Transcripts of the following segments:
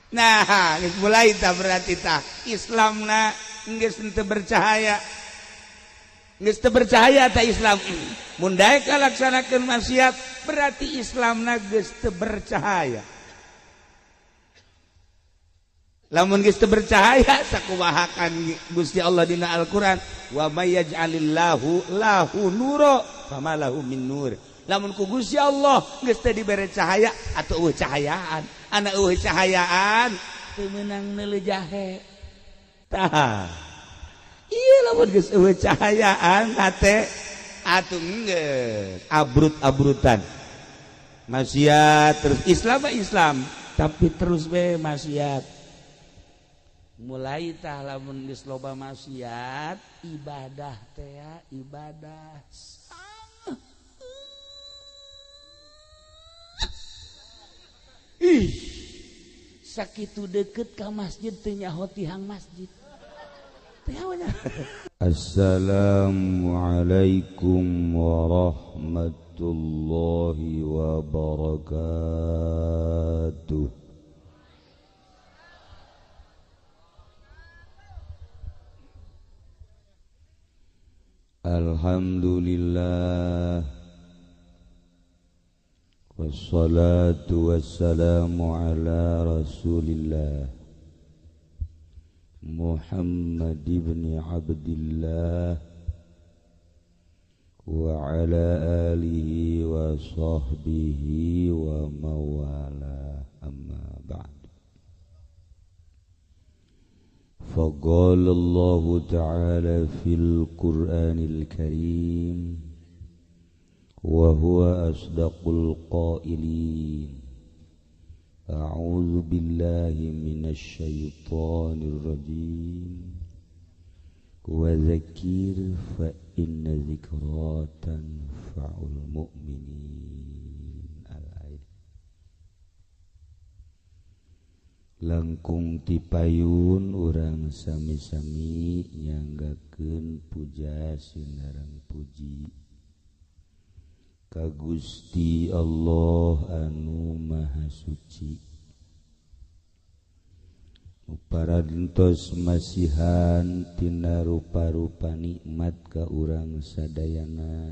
Nah mulai tak berarti tak Islam bercahaya bercahaya tak Islam mundai laksanakan maksiat berarti Islam bercahaya lamun geus bercahaya sakumahakan Gusti Allah dina Al-Qur'an wa may yaj'alillahu lahu nura fama lahu min nur lamun ku Gusti Allah geus teu dibere cahaya atuh eueuh cahayaan ana eueuh cahayaan teu meunang neuleuh jahe tah ieu lamun geus eueuh cahayaan hate atuh geus abrut-abrutan maksiat terus Islam tapi terus we maksiat mulai tah lamun geus loba maksiat ibadah teh ibadah sakitu deket ka masjid teu nyaho tihang masjid teh nya Assalamualaikum warahmatullahi wabarakatuh. Alhamdulillah wassalatu wassalamu ala rasulillah Muhammad ibn Abdillah wa ala alihi wa sahbihi wa mawala amma ba'd. فقال الله تعالى في القرآن الكريم وهو أصدق القائلين أعوذ بالله من الشيطان الرجيم وذكر فإن ذكرى تنفع المؤمنين. Langkung tipayun urang sami-sami nyanggakeun puja sinareng puji ka Gusti Allah anu Maha Suci. Parantos masihan tina rupa-rupa nikmat ka urang sadayana,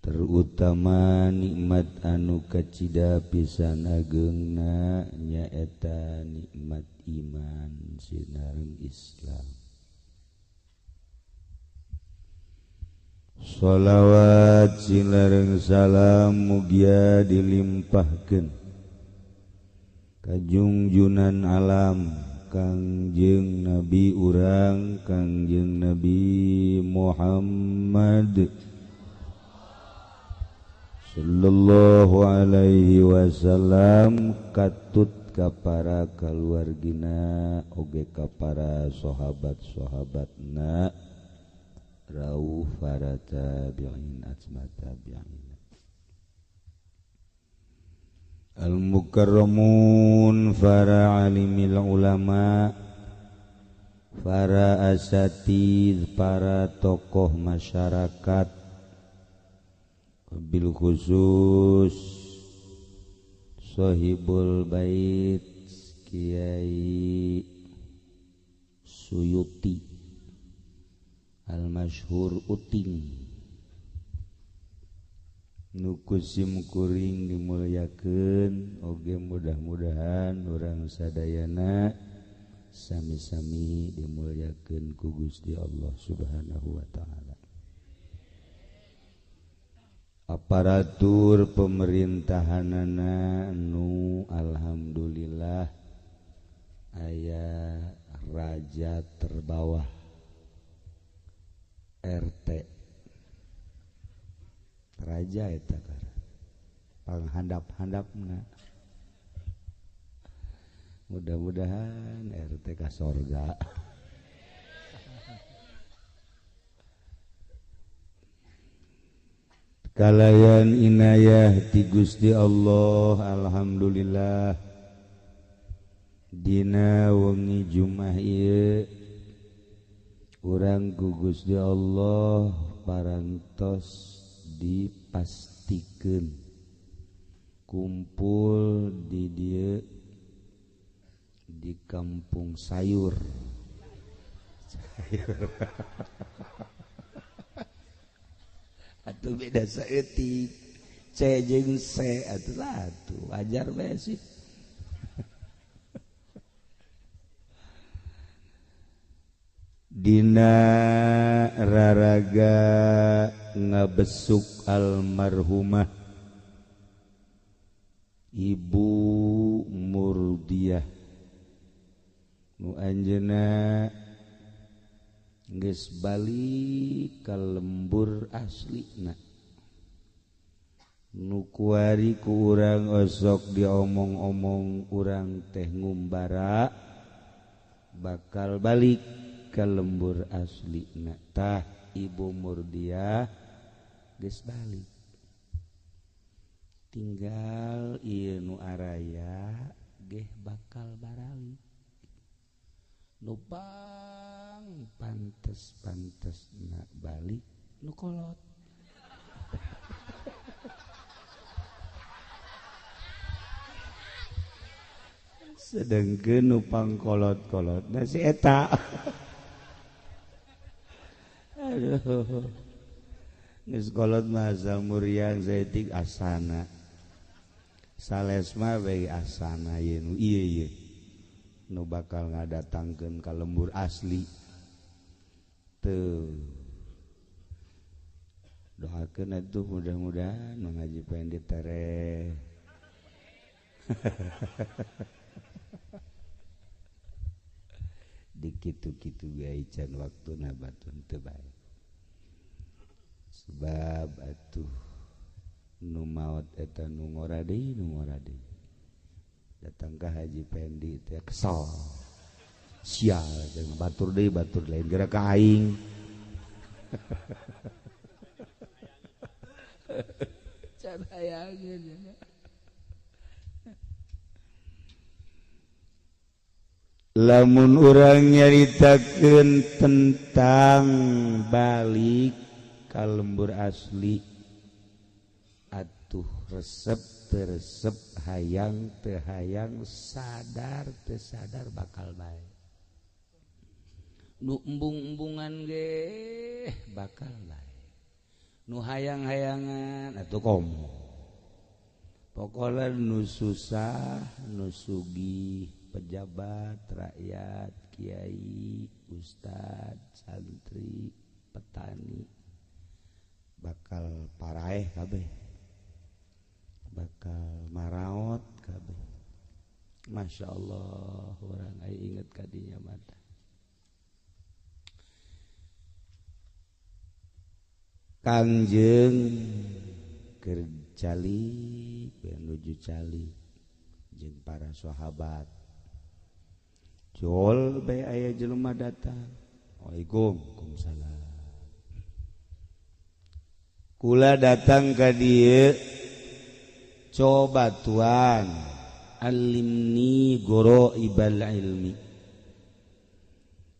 terutama nikmat anu kacida pisan ageungna nyaeta nikmat iman sinareng Islam. Shalawat sinareng salam mugia dilimpahkeun ka junjunan alam Kangjeng Nabi urang Kangjeng Nabi Muhammad sallallahu alaihi wasallam, katut ka para kaluargina oge ka para sahabat-sahabatna rauh para tabi'in atma tabi'in al-mukarramun para alimil ulama, para asatidz, para tokoh masyarakat, bil khusus Sohibul Bait Kiai Suyuti al-masyhur Uting nu kusim kuring dimulyakeun oge mudah-mudahan urang sadayana sami-sami dimulyakeun ku Gusti Allah Subhanahu wa taala. Aparatur pemerintahanana nu alhamdulillah aya raja terbawah RT raja eta kana panghandap-handapna mudah-mudahan RT ka sorga. Kalayan inayah ti Gusti Allah alhamdulillah dina wengi Jumat ieu urang ku Gusti Allah parantos dipastikeun kumpul di dieu di kampung sayur. Atuh beda saeutik. C jeung C atuh satu. Wajar bae sih. Dina raraga ngabesuk almarhumah Ibu Murdiah nu anjeunna geus balik ka lembur aslina nu kuari ku urang osok diomong-omong urang teh ngumbara bakal balik ka lembur aslina tah Ibu Murdiah geus balik tinggal ieu nu araya geh bakal baralik nu pantes-pantesna balik nu kolot sedengkeun nu pangkolot-kolotna si eta. aduh Geus kolot mah asal muriang zaetik asana. Sales mah bae asana ye nu ieu ye. Nu bakal ngadatangkeun ka lembur asli. Teu. Doakeun atuh mudah-mudahan nu ngaji pendit tere. Dikitu-kitu bae can waktuna batun teu bae. Sebab atuh nu maot eta nu ngora deui datang ka Haji Pendi teh kesal sial jeung batur deui batur lain geura ka aing can hayangeun lamun urang nyaritakeun tentang balik ka lembur asli atuh resep teu resep hayang teu hayang sadar teu sadar bakal bae nu embung-embungan ge bakal bae nu hayang-hayangan atuh komo pokona nu susah nu sugih pejabat rakyat kiai ustad santri petani bakal paraeh kabeh bakal maraot kabeh Masya Allah orang aya inget kadinya mata Kangjeng keur cali menuju cali jeung para sahabat jol bae aya jelema datang Waalaikumsalam kula datang ka dieu coba Tuhan alimni goro ibal ilmi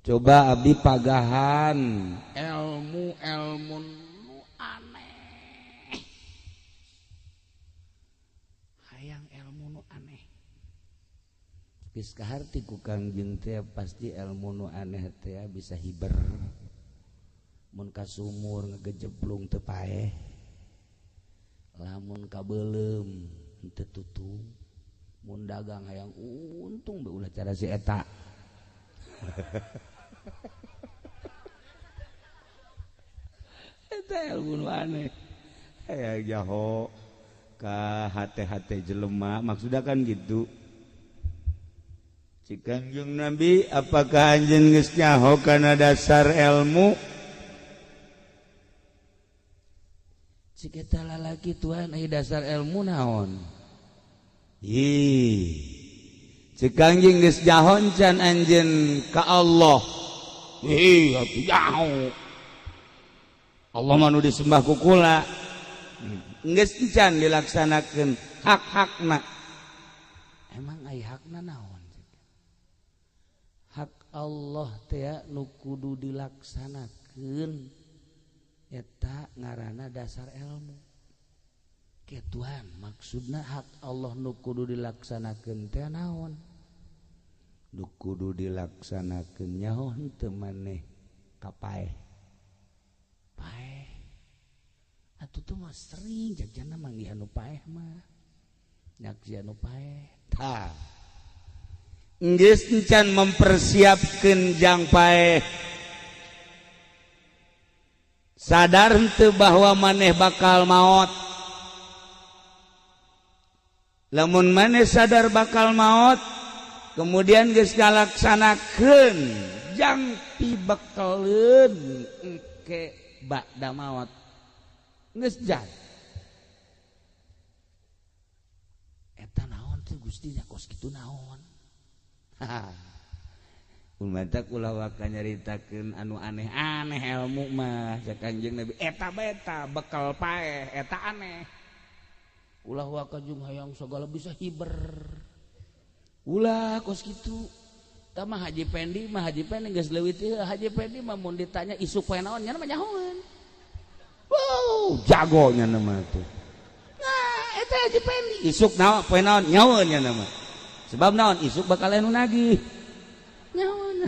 coba abdi pagahan ilmu nu aneh hayang ilmu nu aneh geus kaharti ku Kangjeng teh pasti ilmu nu aneh teh bisa hiber mun ka sumur ngagejeblung teu paeh lamun ka beulem henteu tutung mun dagang hayang untung be ulah cara si eta eta ilmu aneh aya jaho ka hate-hate jelema maksudna kan gitu cik Kangjeng Nabi apakah anjeun geus nyaho kana dasar ilmu cik eta lalaki Tuhan aya dasar ilmu naon ih cik Kangjeng geus jahon can anjeun ka Allah ih atuh jauh Allah mah nu disembah ku kula geus can dilaksanakeun hak-hakna emang aya hakna naon hak Allah teh nu kudu dilaksanakeun eta ngaranna dasar ilmu ke Tuhan maksudna hak Allah nu kudu dilaksanakeun teh naon kudu dilaksanakeun nyaho teu maneh kapaeh paeh atuh teh mah sering jajanna manggihan nu paeh mah nyaksian nu paeh tah geus encan mempersiapkeun jang paeh sadar henteu bahwa maneh bakal maot lamun maneh sadar bakal maot kemudian geus ngalaksanakeun jang pibekeleun engke ba'da maot geus jan eta naon teh Gusti nya kos kitu naon umatak ulah waka nyaritakeun anu aneh-aneh ilmu mah sa Kanjeng Nabi eta beta bekal paeh eta aneh ulah waka jeung hayang sagala bisa hiber ulah kos kitu tah mah Haji Pendi geus leuwih teh Haji Pendi mah mun ditanya isuk poe naon nya mah nyahoan wow jago nya mah tuh nah eta Haji Pendi isuk naon poe naon nyahoan nya mah sebab naon isuk bakal anu nagih nyahoan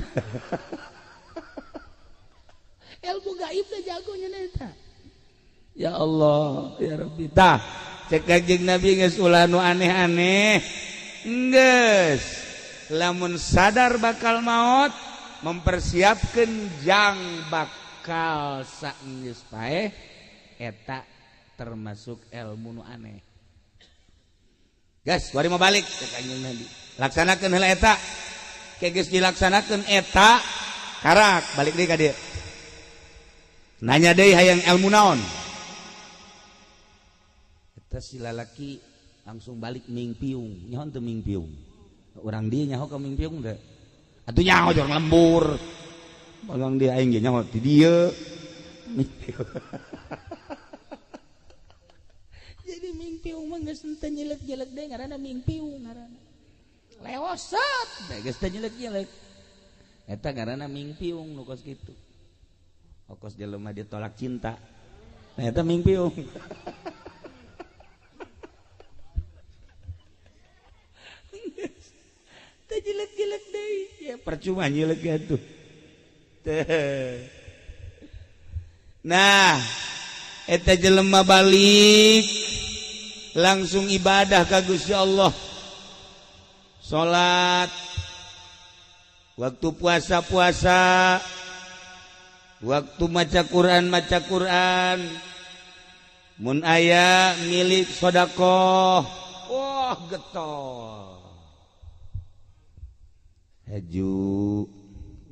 ilmu gaib teh jago nya eta ya Allah ya Rabbi tah cek Kanjeng Nabi geus ulah nu aneh-aneh geus lamun sadar bakal maot mempersiapkeun jang bakal saenggeus paeh eta termasuk ilmu nu aneh gas wari mau balik cek Kanjeng Nabi laksanakeun heula eta ke geus dilaksanakeun eta karak balik deui ka dieu nanya deui hayang ilmu naon eta si lalaki langsung balik mingpiung nyaho teu mingpiung urang dieu nyaho ka mingpiung teh atuh nyaho jorong lembur urang dieu aing ge nyaho ti dieu mingpiung jadi mingpiung mah geus teu nyelek-nyelek deui ngaranna mingpiung ngaranna lewosat geus teu nyelek-nyelek eta ngaranna mingpiung nu kos kitu kos jelema ditolak cinta nah eta mingpiung jelek-jelek deh ya percuma jelek atuh nah eta jelema balik langsung ibadah ka Gusti Allah salat waktu puasa waktu maca Quran mun aya milik sedekah wah getol haju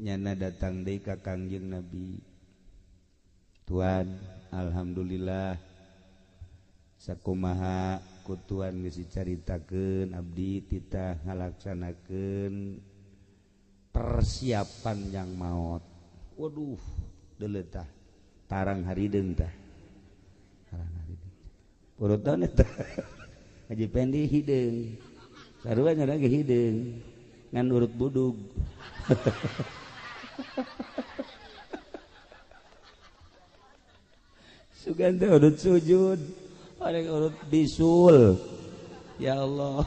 nyana datang deui ka Kangjeng Nabi Tuan alhamdulillah sakumaha ku Tuan geus dicaritakeun abdi titah ngalaksanakeun persiapan yang maot waduh deuleu tah tarang harideung tah tarang harideung purutan eta Haji Pendi hideung sarua nya lagi hideung ngan urut budug sugan teh urut sujud orang urut bisul ya Allah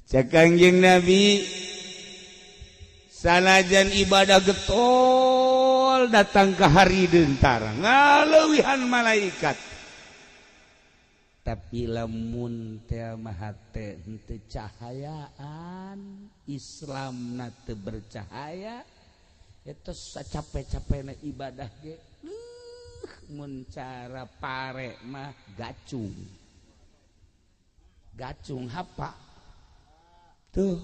cek Kangjeng Nabi sanajan ibadah getol datang ke hari tarang ngaleuwihan malaikat tapi lamun teh mah teh henteu cahayaan Islamna teu bercahaya eta sacape-capena ibadah ge mun cara pare mah gacung hapa tuh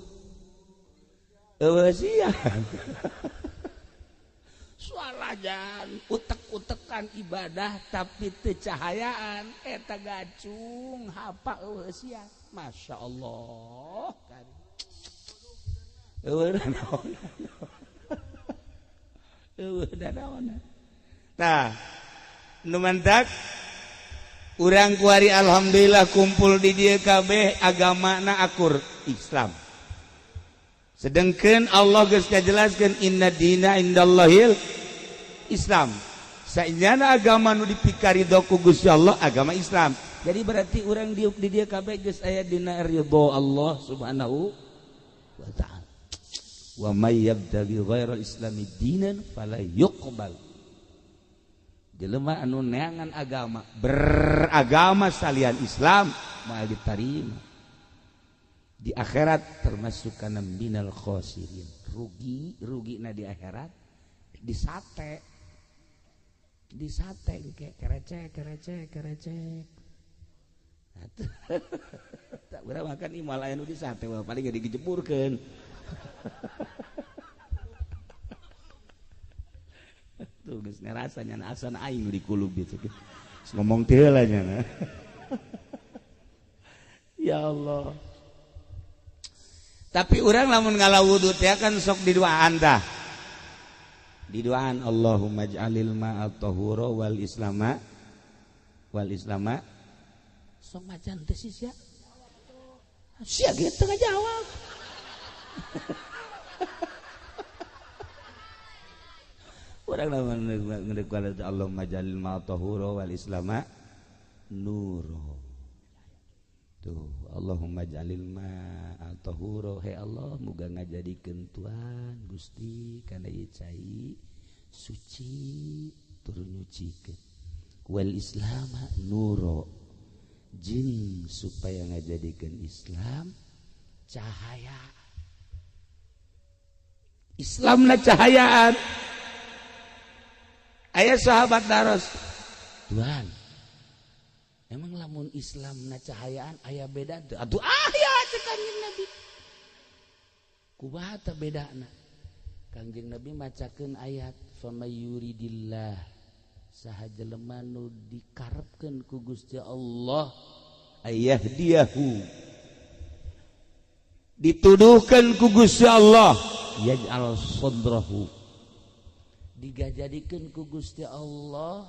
eueuh sia suarajan utek-utekan ibadah tapi teu cahayaan eta gacung hapa eueuh sia Masya Allah kan eueuh naon eueuh naon tah nu mantak urang kuari alhamdulillah kumpul di dieu kabeh agamana akur Islam sedengkeun Allah geus ngajelaskeun inna dina indallahil Islam saenyana agama nu dipikari doku Gusti Allah agama Islam. Jadi berarti orang diuk di dia kabeh geus aya dina ridho Allah Subhanahu wa taala. Wa may yabtaghi ghairal islami dinan fala yuqbal. Jelema anu neangan agama beragama salian Islam moal diterima di akhirat termasuk kana minal khosirin. Rugina di akhirat disate kayak kerecek tak berapa makan imal aya nu disate paling gak digejepurkeun. Tuh geus ngerasanya asana aing di kulub itu ngomong teu lah nya. Ya Allah. Tapi orang lamun ngalawudu teh kan sok diduaan tah. Diduaan Allahumma ij'alil ma'a tahura wal islama sok macan teh sia. Sia gitu ngajawab. Orang lamun ngedeuk Allahumma ij'alil ma'a tahura wal islama nuro. Tuh Allahumma ij'alil ma'a tahura, he Allah muga ngajadikeun Tuhan Gusti kana ieu cai suci tur nyucikeun wal islama nuro jeung supaya ngajadikeun Islam cahaya. Islamna cahayaan. Aya sahabat daros Tuhan, emang lamun Islam na cahayaan aya beda teu? Atuh aya cek Kangjeng Nabi. Kumaha teh bedana? Kangjeng Nabi macakeun ayat famay yuridillah saha jelema nu dikarepkeun ku Gusti Allah ayyahdiyahu dituduhkeun ku Gusti Allah yaj'al sadrahu digajadikeun ku Gusti Allah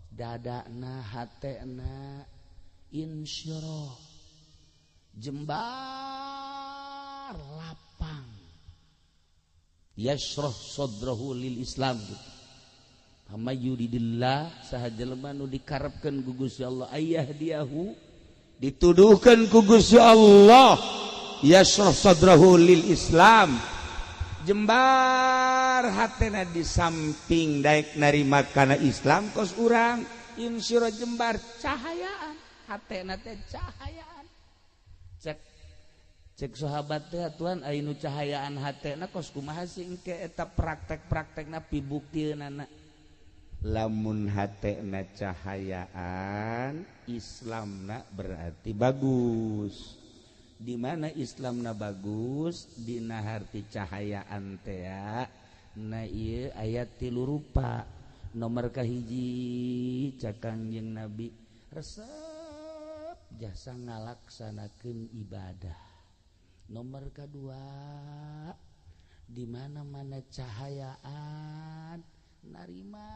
dadana hatena insyirah jembar lapang yashrah sadrahu lil Islam gitu. Amma yuridillah saha jelema nu dikarepkeun ku Gusti Allah ayyahdiyahu dituduhkeun ku Gusti Allah yashrah sadrahu lil Islam jembar hatena di samping daek narima kana Islam kos urang insyirah jembar cahayaan hatena teh cahayaan cek sahabat teh Tuhan anu cahayaan hatena kos kumaha sih engke eta praktek-praktekna pibuktieunaana lamun hatena cahayaan Islamna berarti bagus. Di mana Islamna bagus dina harti cahayaan teh na ieu ayat 3 rupa. Nomor kahiji cak Kangjeng Nabi resep jasa ngalaksanakeun ibadah. Nomor kedua di mana-mana cahayaan narima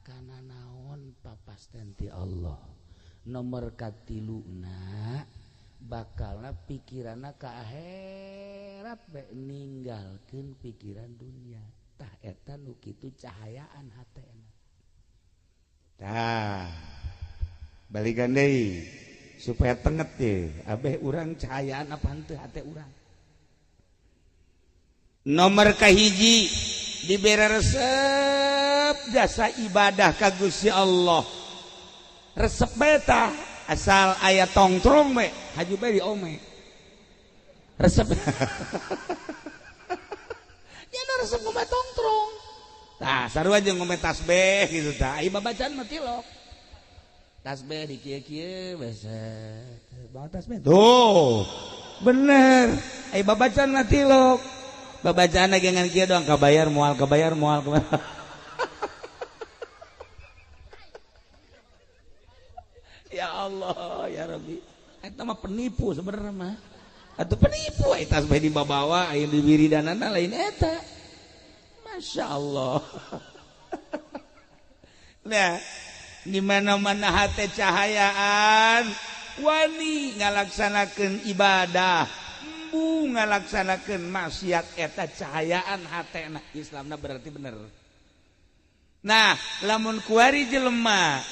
kana naon papasten ti Allah. Nomor katiluna bakalna pikiranna ka akhirat bae ninggalkeun pikiran dunia. Tah eta nu kitu cahayaan hatena. Tah balikan deui supaya tenget ye abeh urang cahayaan apa henteu hate urang. Nomor kahiji dibere resep jasa ibadah ka Gusti Allah. Resep beta asal aya tongtrong we haju bae diome. Resep. Nya resep ngombe tongtrong. Tah sarua jeung ngombe tasbih gitu tah. Ai babacaan mah tilok. Tasbih di kieu-kieu beset. Bawa tasbih. Tuh. Bener. Ai babacaan mah tilok. Babacaan lagi ngan kieu doang kabayar moal. Ya Allah ya Rabbi eta mah penipu sebenarnya mah atuh penipu eta tasbih dibawa aya di wiridanana lain eta Masya Allah. Nah di mana-mana hate cahayaan wani ngalaksanakeun ibadah embu ngalaksanakeun maksiat eta cahayaan hatena Islamna berarti bener. Nah lamun kuari jelema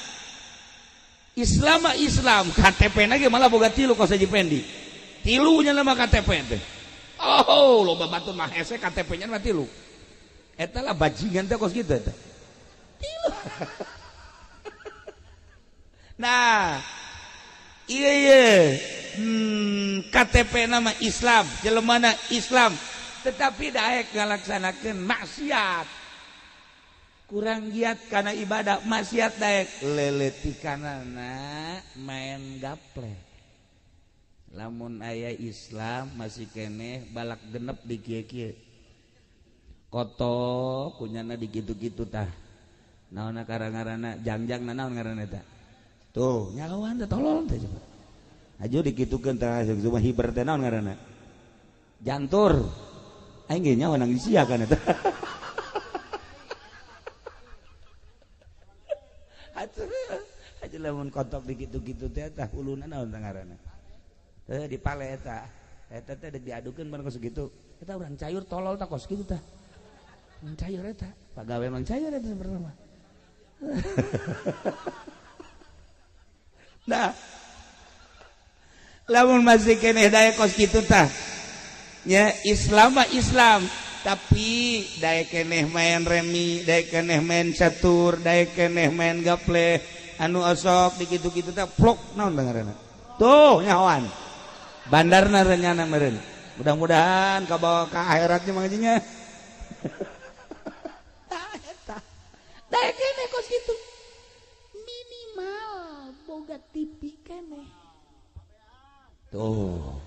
Islam KTP lagi malah boga tilu kos Haji Pendi tilunya nama KTP teh oh loba batu mah hese KTP-nya mah tilu eta lah bajingan teh kos gitu teh tilu nah iya KTP nama Islam jelemana Islam tetapi daek ngalaksanakeun maksiat kurang giat karena ibadah maksiat daek leletikanana main gaple lamun aya Islam masih keneh balak genep di kieu-kieu koto kunyana di kitu-kitu tah naonna karangarana jangjang naon ngaranna eta tuh nyawan teh tolol teh coba aju dikitukeun tah cuma hiber teh naon ngaranna jantur aing ge nyawa nang sia kan eta aja lamun kotok dikitu-kitu teh tah uluna naon tah ngaranna di pale eta teh diadukeun bareng kos kitu eta urang cayur tolol tah kos kitu tah cayur eta pagawe mang cayur eta sebenarnya nah lamun masih keneh daya kos kitu tah nya Islam mah Islam tapi daya keneh main remi daya keneh main catur daya keneh main gaple anu osok di kitu-kitu teh plok naon ngaranna tuh nyawan bandarna renyana meureun mudah-mudahan kabawa ka akhiratnya mangajinya eta daya keneh kos kitu minimal boga TV keneh tuh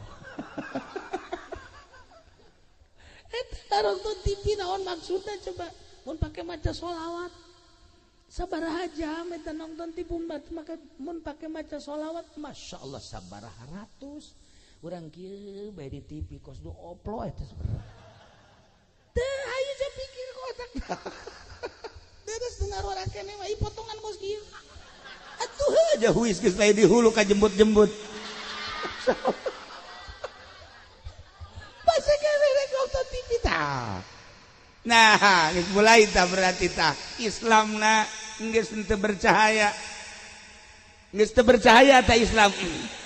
eta nonton TV naon maksudna coba mun pake maca sholawat sabaraha jam eta nonton TV mun pake maca sholawat masyaallah sabaraha ratus urang kieu bae di TV kos do oplo eta sebenarnya teh hayu ja pikir ku otak beres dengar orang keneh mah potongan kos kieu atuh aja huis geus lain di hulu ka jembut-jembut masa keneh rek nonton TV tah nah geus mulai tah berarti tah Islamna geus teu bercahaya geus teu bercahaya tah Islam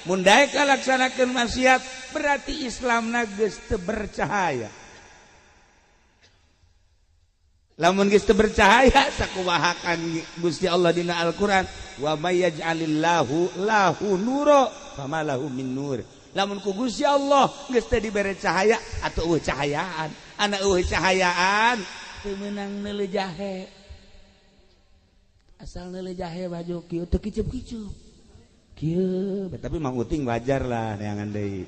mun daek kalaksanakeun maksiat berarti Islamna geus teu bercahaya lamun geus teu bercahaya sakumahakan Gusti Allah dina Al-Qur'an wa may yaj'alillahu lahu nura fama lahu min nur lamun ku Gusti Allah geus teu dibere cahaya atuh eueuh cahayaan ana eueuh cahayaan teu meunang neuleuh jahe asal neuleuh jahe baju kieu teu kicup-kicup kieu tapi mang uting wajar lah neangan deui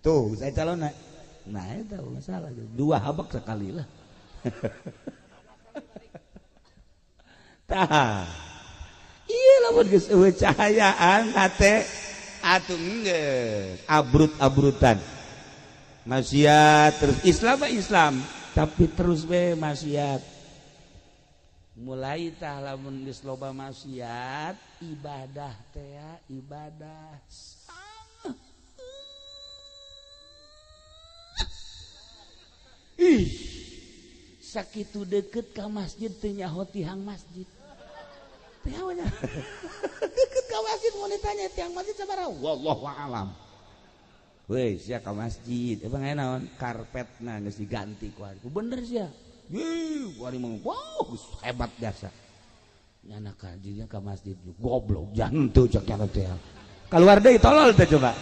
tuh saya calonna nah eta masalah dua habak sekali lah tah iya lamun geus eueuh cahayaan hate atuh geus abrut-abrutan maksiat terus Islam tapi terus we maksiat mulai tah lamun geus loba maksiat ibadah teh ibadah ih sakitu deket ka masjid teu nyaho tihang masjid teh nya deket ka masjid mun ditanya tihang masjid sabaraha wallahu a'lam weh sia ka masjid emang aya naon karpetna geus diganti ku ari bener sia yeuh ku ari mah wow hebat biasa nyana ka jinya ka masjid goblok jantu cek nya teh keluar deui tolol teh coba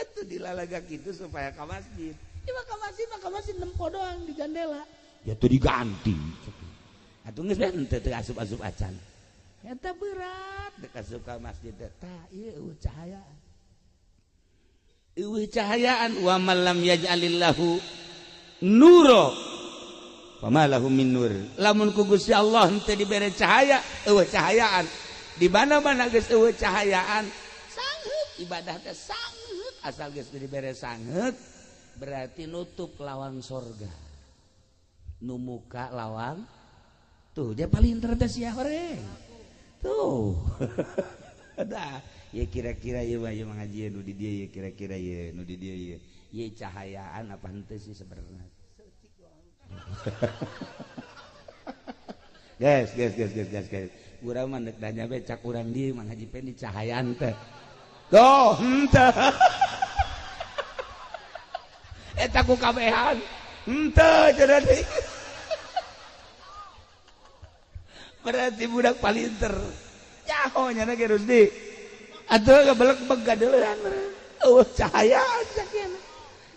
atuh dilalaga kitu supaya ka masjid ieu mah ka masjid nempo doang di jandela ya tuh diganti atuh geus teu teu asup-asup acan eta berat dek asup ka masjid tah ieu eueuh cahayaan wa man lam yaj'alillahu nura fama lahu min nur lamun ku Gusti Allah henteu dibere cahaya eueuh cahayaan di mana-mana geus eueuh cahayaan sangheut ibadah teh sangheut asal geus dibere sangheut berarti nutup lawang sorga nu muka lawang tuh dia paling terdes sia horeng tuh dah ya kira-kira ieu mah ngaji nu di dieu kira-kira ieu nu di dieu Ye cahayaan apa henteu sih sebenarnya. Guys. Urang mah deuk danya be cak urang dieu Mang Haji Pendi cahayaan teh. Tuh, henteu. Eta ku kabehan. Henteu cenah deui. Berarti budak palinter. Nyaho nya ge Rusdi. Atuh gebelek begadeulan. Cahayaan sakieu.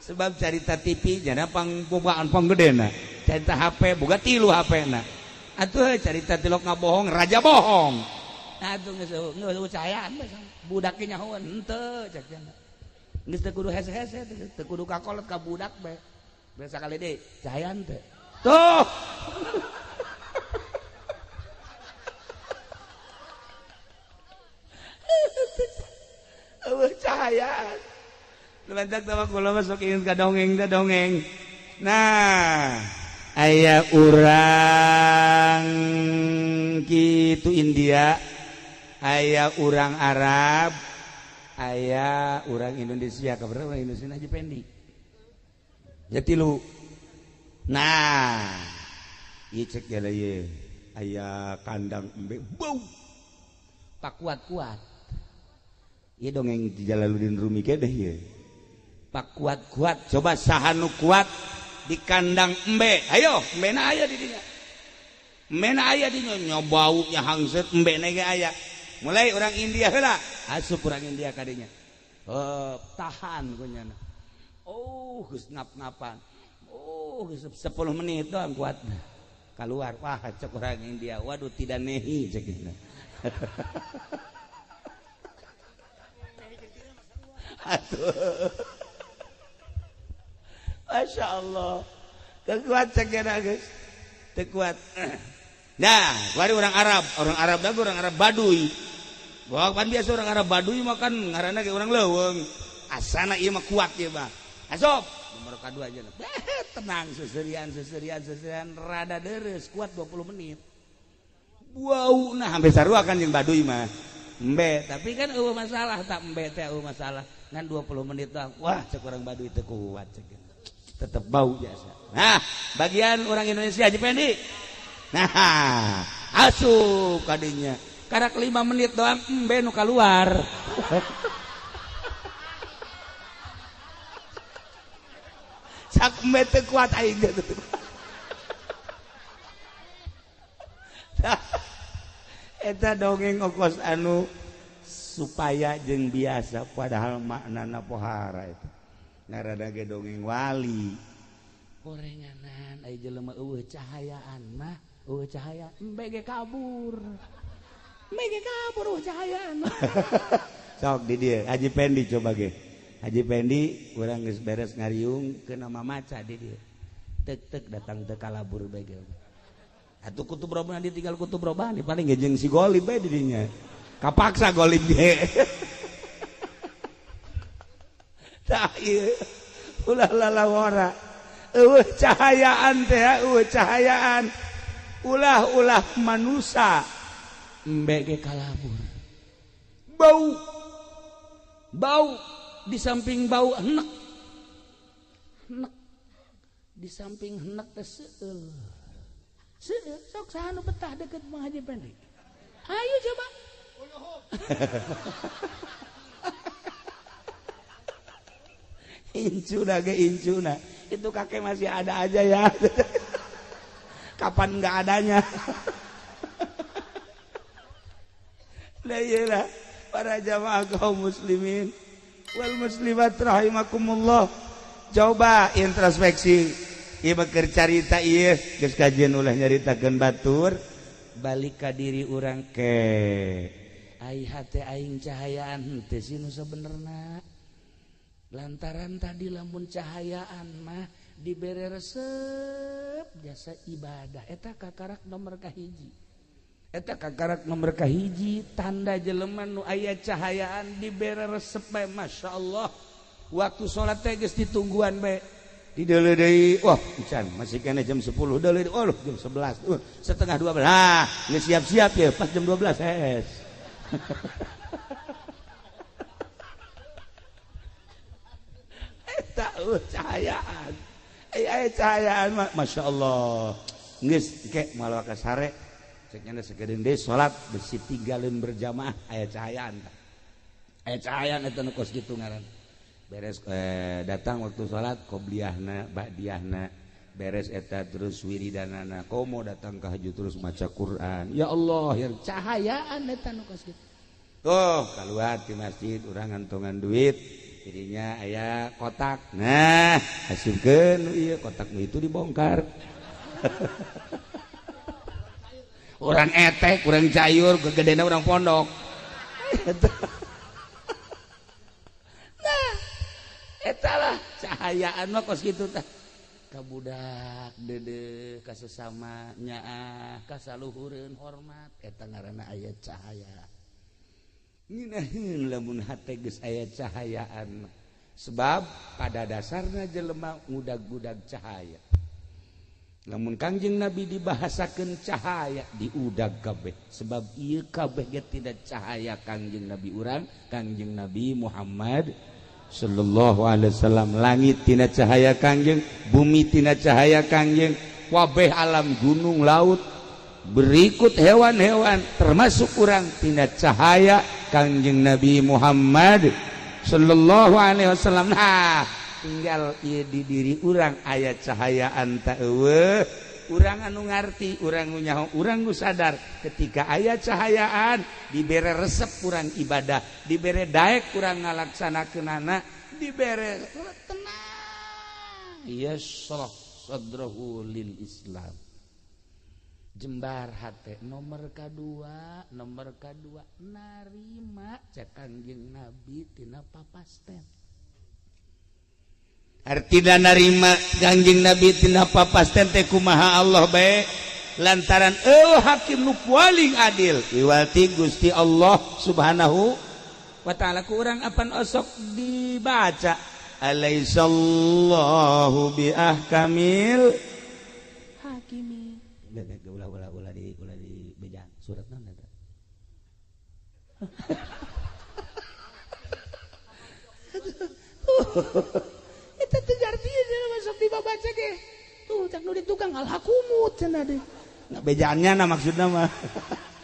Sebab carita TV jana pangbogaan panggedena carita HP boga 3 HP-na atuh carita tilok ngabohong raja bohong atuh geus cahayaan budak ge nyahoan henteu cek jana geus teu kudu hese-hese teu kudu kakolot ka budak be sakali deui cahayaan teh tuh cahayaan lementak tawa kula masuk ingin ka dongeng da dongeng. Nah, aya urang kitu India, aya urang Arab, aya urang Indonesia. Kabar urang Indonesia Haji Pendi. Ya 3. Nah, ieu cek jalan ye. Aya kandang embe bau. Pak kuat-kuat. Ieu dongeng di Jalaluddin Rumi ge deh ye. Pak kuat-kuat coba sahanu kuat di kandang embe ayo embena aya di dinya embena aya di nya bau nya hangset embena ge aya mulai orang India heula asup urang India ka dinya tahan kunyana geus ngap-ngapan geus 10 menit doang kuatna keluar wah cek urang India waduh tidak nehi cek kitu atuh Masya Allah kekuat cekena guys tekuat nah wari orang Arab dah orang Arab Baduy bahwa kan biasa orang Arab Baduy makan ngaranna ge orang leuweung asana ieu mah kuat ieu mah asop nomor kadua aja tenang seserian rada deres kuat 20 menit wow nah hampir sarua kan jeung Baduy mah embe tapi kan eueuh masalah tak embe teh eueuh masalah ngan 20 menit doang wah cek orang Baduy teu kuat cek tetap bau jasa. Nah, bagian orang Indonesia Haji Pendi. Nah, asup kadinya. Karak 5 menit doang embe nu keluar. Sak embe teu kuat aing teh. Eta dongeng ongkos anu supaya jeung biasa padahal maknana pohara itu. Narada ge dongeng wali gorenganan aya jelema eueuh cahayaan mah eueuh cahaya embe ge kabur eueuh cahayaan sok di dieu Haji Pendi coba ge Haji Pendi urang geus beres ngariung ke nama maca di dieu tek datang teu kalabur bae ge atuh kutub robana ditinggal kutub robani paling ge jeung si Golib bae di dinya kapaksa Golib ge tak iya ulah lalawara cahayaan teh cahayaan ulah manusia embe ge kalabur bau di samping bau henek di samping henek teh seueul sok sahanu betah deket Mang Haji Pendi ayo coba incuna itu kakek masih ada aja ya kapan nggak adanya lah iyalah para jamaah kaum muslimin wal muslimat rahimakumullah coba introspeksi ieu keur carita ieu geus kajian ulah nyaritakeun batur balik ka diri urang ke ai hate aing cahayaan henteu sih nu sabenerna lantaran tadi lamun cahayaan mah dibere resep jasa ibadah eta kakarak nomor kahiji tanda jelema nu aya cahayaan dibere resep bae masyaallah waktu salat teh geus ditungguan bae di deuleu deui wah encan masih kena jam 10 deuleu jam 11 setengah 12 ah geus siap-siap ya pas jam 12 hees cahayaan cahayaan Masya Allah kek malah kasare ceknya sekedin deh sholat besi 3 lin berjamaah cahayaan itu kos gitu ngaran beres datang waktu sholat qobliyahna ba'diyahna beres eta terus wiridanana komo datang ke haju terus maca Quran ya Allah ya cahayaan eta nu kos gitu tuh keluar di masjid urang ngantongan duit jadinya aya kotak nah hasibkeun ieu kotak itu dibongkar orang etek orang cayur gegedena orang pondok nah etalah cahayaan mah kos kitu tah ka budak dede ka sesama nyaah ka saluhureun hormat eta ngaranna aya cahaya nginaheun lamun hate geus aya cahayaan sebab pada dasarna jelema ngudag-udag cahaya lamun Kangjeng Nabi dibahasakeun cahaya diudag kabeh sebab ieu kabeh ge tidak cahaya Kangjeng Nabi urang Kangjeng Nabi Muhammad sallallahu alaihi wasallam langit tina cahaya Kangjeng bumi tina cahaya Kangjeng kabeh alam gunung laut berikut hewan-hewan termasuk urang tina cahaya Kangjeng Nabi Muhammad sallallahu alaihi wasallam nah tinggal ieu di diri urang aya cahayaan ta eueuh urang anu ngarti urang nu nyaho urang nu sadar ketika aya cahayaan dibere resep urang ibadah dibere daek urang ngalaksanakeunana dibere tenang yashrah sadrahu lil Islam jembar hate nomor kadua narima cek Kangjeng Nabi tina papasten artina narima Kangjeng Nabi tina papasten teh kumaha Allah bae lantaran hakim nu paling adil iwati Gusti Allah Subhanahu wa taala ku urang apan osok dibaca alaisallahu bi ahkamil hakimi ulah di bejaan surat naon eta eta teh artinya masuk dibaca ge tuh cak nu di tukang alhakumut cenah deui nah bejaannya na maksudna mah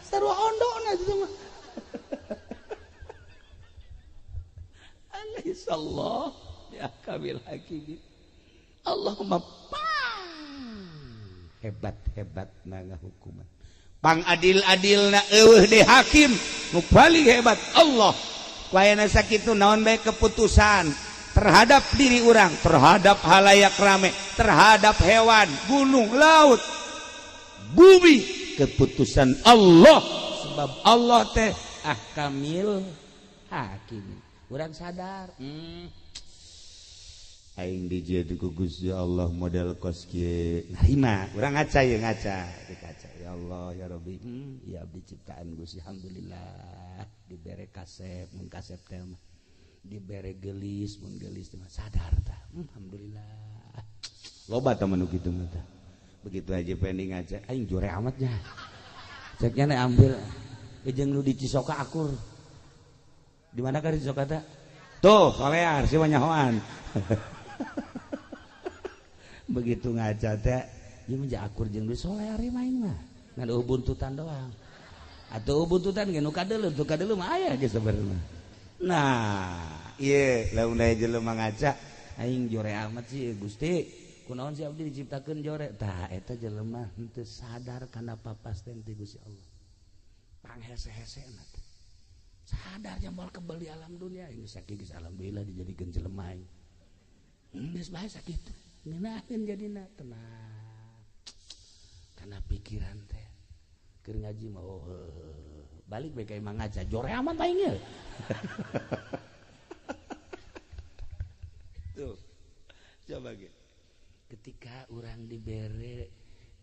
sarua ondona itu mah alaihissallah ya kabil hakim Allahumma hebat na hukuman pang adil-adilna eueuh deui hakim nu paling hebat Allah wayana sakitu naon bae keputusan terhadap diri orang terhadap halayak rame terhadap hewan gunung laut bumi keputusan Allah sebab Allah teh ahkamil hakim urang sadar aing dijieun ku Gusti Allah model kos kieu narima urang ngaca ye ngaca dikaca ya Allah ya Rabbi ya abdi ciptaan Gusti alhamdulillah dibere kasep mun kasep teh mah dibere gelis mun gelis teh sadar tah alhamdulillah loba tah manu kitu mah tah begitu aja pending ngaca aing jore amat nya ceknya ambil jeung nu di Cisoka akur di mana ka di Cisoka teh tuh solear si wanyahoan begitu ngaca teh ieu mah akur jeung di solear mah aing mah ngan ubuntutan doang atuh ubuntutan ge nu kadeuleuh tu kadeuleuh mah aya ge sabarna nah ieu lamun aya jelema ngaca aing jore amat sih Gusti kunaon si abdi diciptakeun jore tah eta jelema henteu sadar kana papasten ti Gusti Allah panghese-hesena teh sadar jambal kebal di alam dunia ini sakit alhamdulillah dijadikeun jelema aing geus bae sakitu ngeunaheun jadina tenang kana pikiran teh keur ngaji mah balik bae ka imang ngaca jore amat aing ye tuh coba gitu ketika orang dibere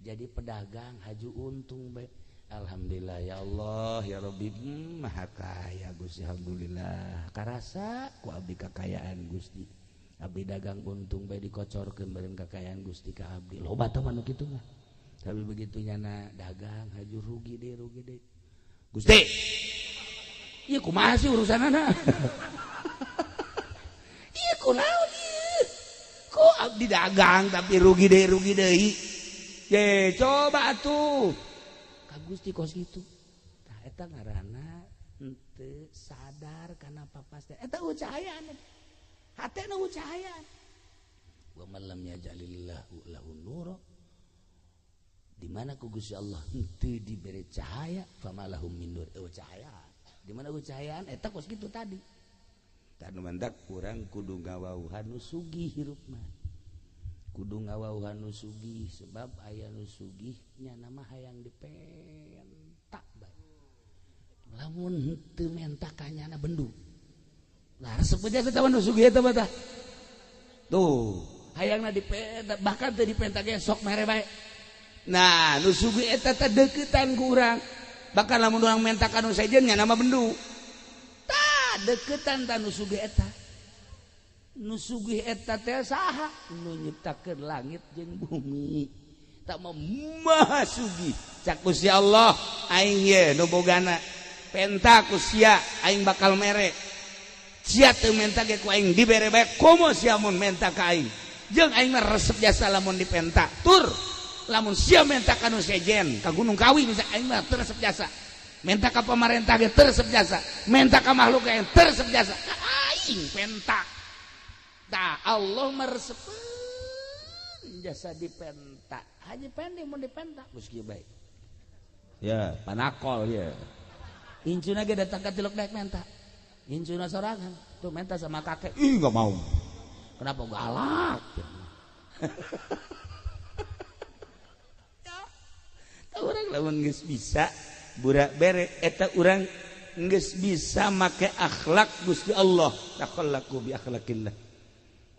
jadi pedagang haju untung baik alhamdulillah ya Allah ya Rabbi maha kaya Gusti alhamdulillah karasa ku abdi kakayaan Gusti abdi dagang untung baik dikocorkeun beureun kakayaan Gusti ka abdi loba tah manu kitu mah tapi begitu nyana dagang haju rugi deh Gusti ieu kumaha sih urusanana ieu kunaon ieu kok abdi dagang tapi rugi deui ye coba atuh ka Gusti kos kitu tah eta ngaranna henteu sadar kana papas teh eta cahayaan hatena cahayaan wa malam yajalillahu lahu nura di mana ku Gusti Allah henteu diberi cahaya famalahum min nur cahaya di mana cahayaan eta kos kitu tadi tanu mendak urang kudu ngawauhan nu sugih hirup mah kudu ngawauhan nu sugih sebab aya nu sugih nya nama hayang dipentak bae lamun henteu mentak kanyana bendu lah resep aja teh nu sugih eta mah tuh hayangna dipentak bahkan teu dipentak ge sok mere bae nah nu sugih eta teh deukeutan ku urang bahkan lamun urang mentak anu sejen nya nama bendu deketan tanu sugih eta nu sugih eta teh saha nu nyiptakeun langit jeung bumi tak maha sugih cak Gusti Allah aing ye nu bogana penta ku sia aing bakal mere sia teu menta ge ku aing dibere bae komo sia mun menta ka aing jeung aing mah resep jasa lamun dipenta tur lamun sia menta ka nu sejen ka Gunung Kawi bisa aing mah teu resep jasa menta ka pamarentah ge teresep jasa menta ka makhluk ge teresep jasa aing penta tah Allah meresepkeun jasa dipenta haji pende mun dipenta geus kieu bae ya panakol ya incuna ge datang ka tiluk daek menta incuna sorangan tuh menta sama kakek ih enggak mau kenapa galak ya urang lamun geus bisa burak bere eta urang geus bisa make akhlak Gusti Allah takhallaku bi akhlakillah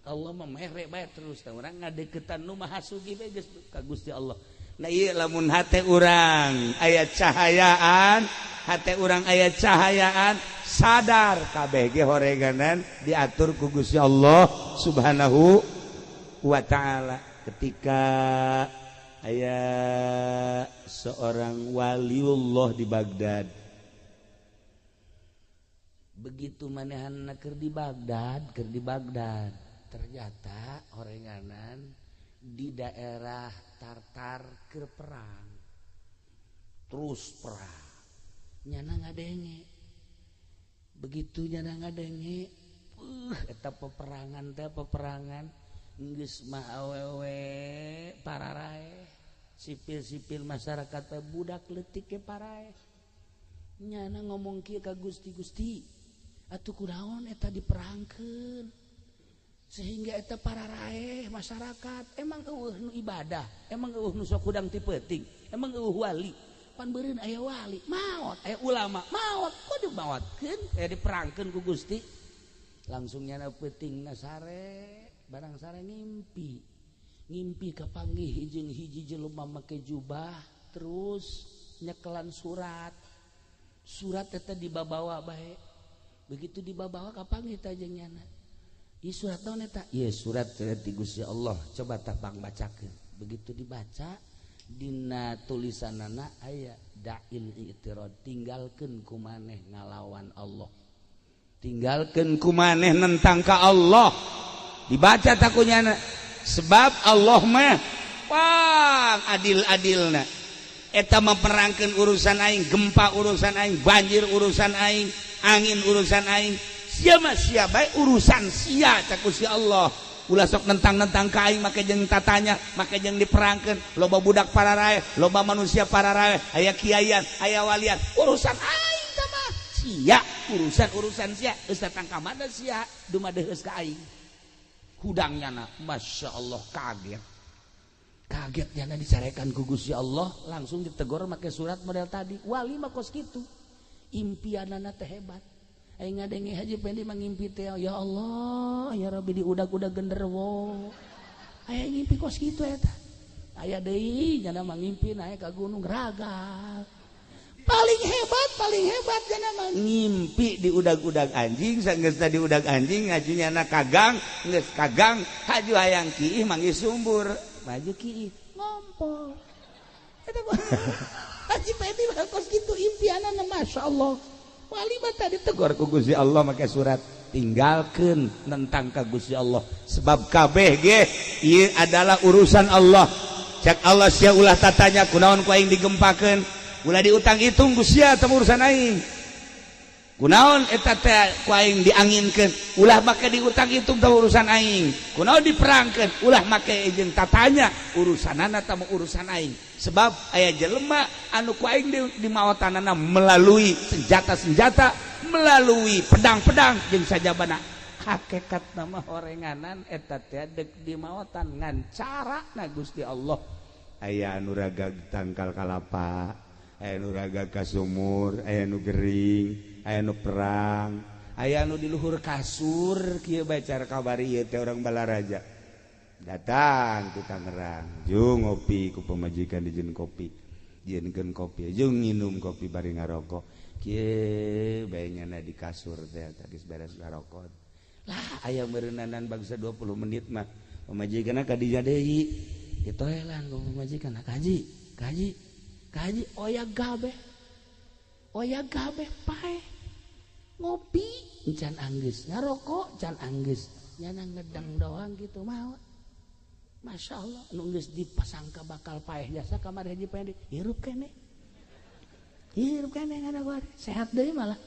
Allah mah mere bae terus tah urang ngadeuketan nu maha sugih bae geus ka Gusti Allah nah ieu lamun hate urang aya cahayaan hate urang aya cahayaan sadar kabeh ge horeganan diatur ku Gusti Allah Subhanahu wa taala ketika aya seorang waliullah di Baghdad begitu manehanna keur di Baghdad ternyata horenganan di daerah Tartar keur perang terus perang nyana ngadenge begitu nyana ngadenge eta peperangan teh peperangan geus mah awewe pararae sipil-sipil masyarakat teh budak leutik ke parae nyana ngomong kieu ka Gusti atuh kunaon eta diperangkeun sehingga eta pararae masyarakat emang eueuh nu ibadah emang eueuh nu sok hudang ti peuting emang eueuh wali pan beureun aya wali maot aya ulama maot kudu maotkeun aya diperangkeun ku Gusti langsung nyana peutingna sare barang sare ngimpi kapanggih jeung hiji jelema make jubah terus nyekelan surat eta dibabawa bae begitu dibabawa kapanggih teh jeung nyana ieu surat naon eta ieu surat ti Gusti Allah coba tah bacakeun begitu dibaca dina tulisanana aya da'il i'tirad tinggalkeun ku maneh ngalawan Allah tinggalkeun ku maneh nentang ka Allah dibaca takunyana sebab Allah mah pang adil-adilna eta memperangkeun urusan aing gempa urusan aing banjir urusan aing angin urusan aing sia mah sia bae urusan sia cak Gusti Allah ulah sok nentang-nentang ka aing make jeung tatanya make jeung diperangkeun loba budak pararae loba manusia pararae aya kiaian aya walian urusan aing teh mah sia urusan sia geus datang ka mana sia dumadeheus ka aing hudangnya Masya Allah kaget nyana dicarekan ku Gusti Allah langsung ditegor make surat model tadi wali mah kos kitu impianana teh hebat aing ngadenge haji pendi mangimpi teh ya Allah ya Rabbi di udag-udag genderuwo aya ngimpi kos kitu eta aya deui nyana mangimpi naik ka gunung ragal paling hebat cenah mah ngimpi di udag-udag anjing sanggeusna di udag anjing ngajunya anak kagang geus kagang haju hayang kiih manggih sumbur maju kiih ngompol eta haji pedi bakal kos kitu impianana masyaallah wali mah tadi tegur ku Gusti Allah make surat tinggalkan tentang ka Gusti Allah sebab kabeh ge ieu adalah urusan Allah cak Allah sia ulah tatanya kunaon ku aing digempakeun ulah diutang hitung Gusti teh urusan aing kunaon eta teh ku aing dianginkeun ulah make diutang hitung teh urusan aing kunaon diperangkeun ulah make jeung tatanya urusanana teh urusan aing sebab aya jelema anu ku aing di maotanana melalui senjata-senjata melalui pedang-pedang jeung sajabana hakikat nama horenganan eta teh dek di maotan ngan carana Gusti Allah aya anu raga tangkal kalapa aya anu raga ka sumur aya anu gering aya nu perang aya anu di luhur kasur kieu bae cara kabari ieu teh urang Balaraja datang ku Tangerang jeung ngopi ku pamajikan dijieun kopi jieunkeun kopi jeung nginum kopi bari ngarokok kieu bae nyana di kasur teh geus beres ngarokok lah aya meureunanan bangsa 20 menit mah pamajikanna ka dinya deui ditoelan ku pamajikan kaji oya gabe pae ngopi can anggeus ngarokok can anggeus nyana ngedang doang gitu mah Masya Allah nu geus dipasangka bakal paeh jasa kamari hiji paeh hirup kene ngana gua sehat deui malah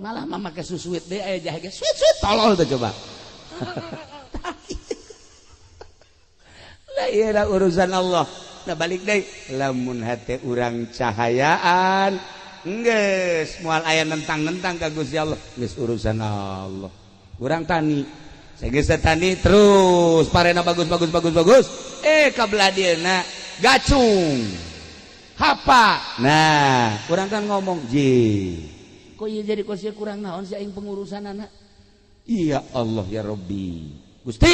mah make susuit deui aya jahe ge suit tolol teh coba lah ieu urusan Allah nah balik deui lamun hate urang cahayaan geus moal aya nentang-nentang ka Gusti Allah geus urusan Allah urang tani sageus tani terus parena bagus kabelah dieuna gacung hapa nah urang kan ngomong kok ieu jadi kosia kurang naon si aing pengurusanana iya Allah ya Rabbi Gusti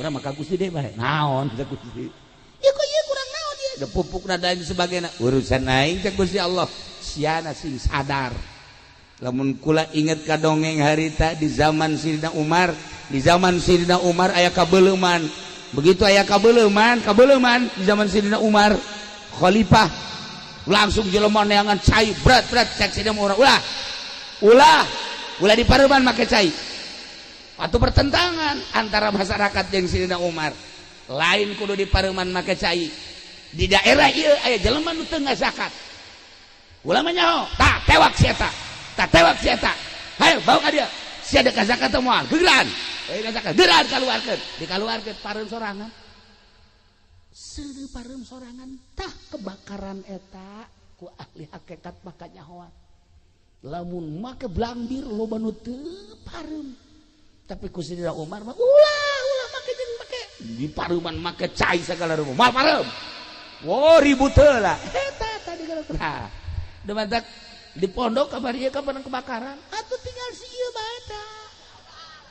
urang maka Gusti deui bae naon teh Gusti ya kok ieu kurang naon ieu da pupukna dan sebagainya urusan aing teh Gusti Allah siana sing sadar lamun kula inget ka dongeng harita di zaman Sayyidina Umar aya kabeleuman begitu aya kabeleuman di zaman Sayyidina Umar khalifah langsung jelema neangan cai berat cek Sayyidina Umar ulah di pareuman make cai atuh pertentangan antara masyarakat jeung Sayyidina Umar lain kudu di pareuman make cai di daerah ieu aya jelema nu teu ngazakat ulama nyaho tewak si eta hayo bawa ka dia si ada zakat teh moal geuran zakat geuran dikaluarkeun pareum sorangan seudeuh pareum sorangan tah kebakaran eta ku ahli hakikat maka nyahoan lamun make blambir loba nu teu pareum tapi ku Sayyidina Umar mah ulah make jeung make di pareuman make cai sagala rupa moal pareum ribut heula eta tadi gara demantak di pondok kabar ieu kapan kebakaran atuh tinggal si ieu bae tah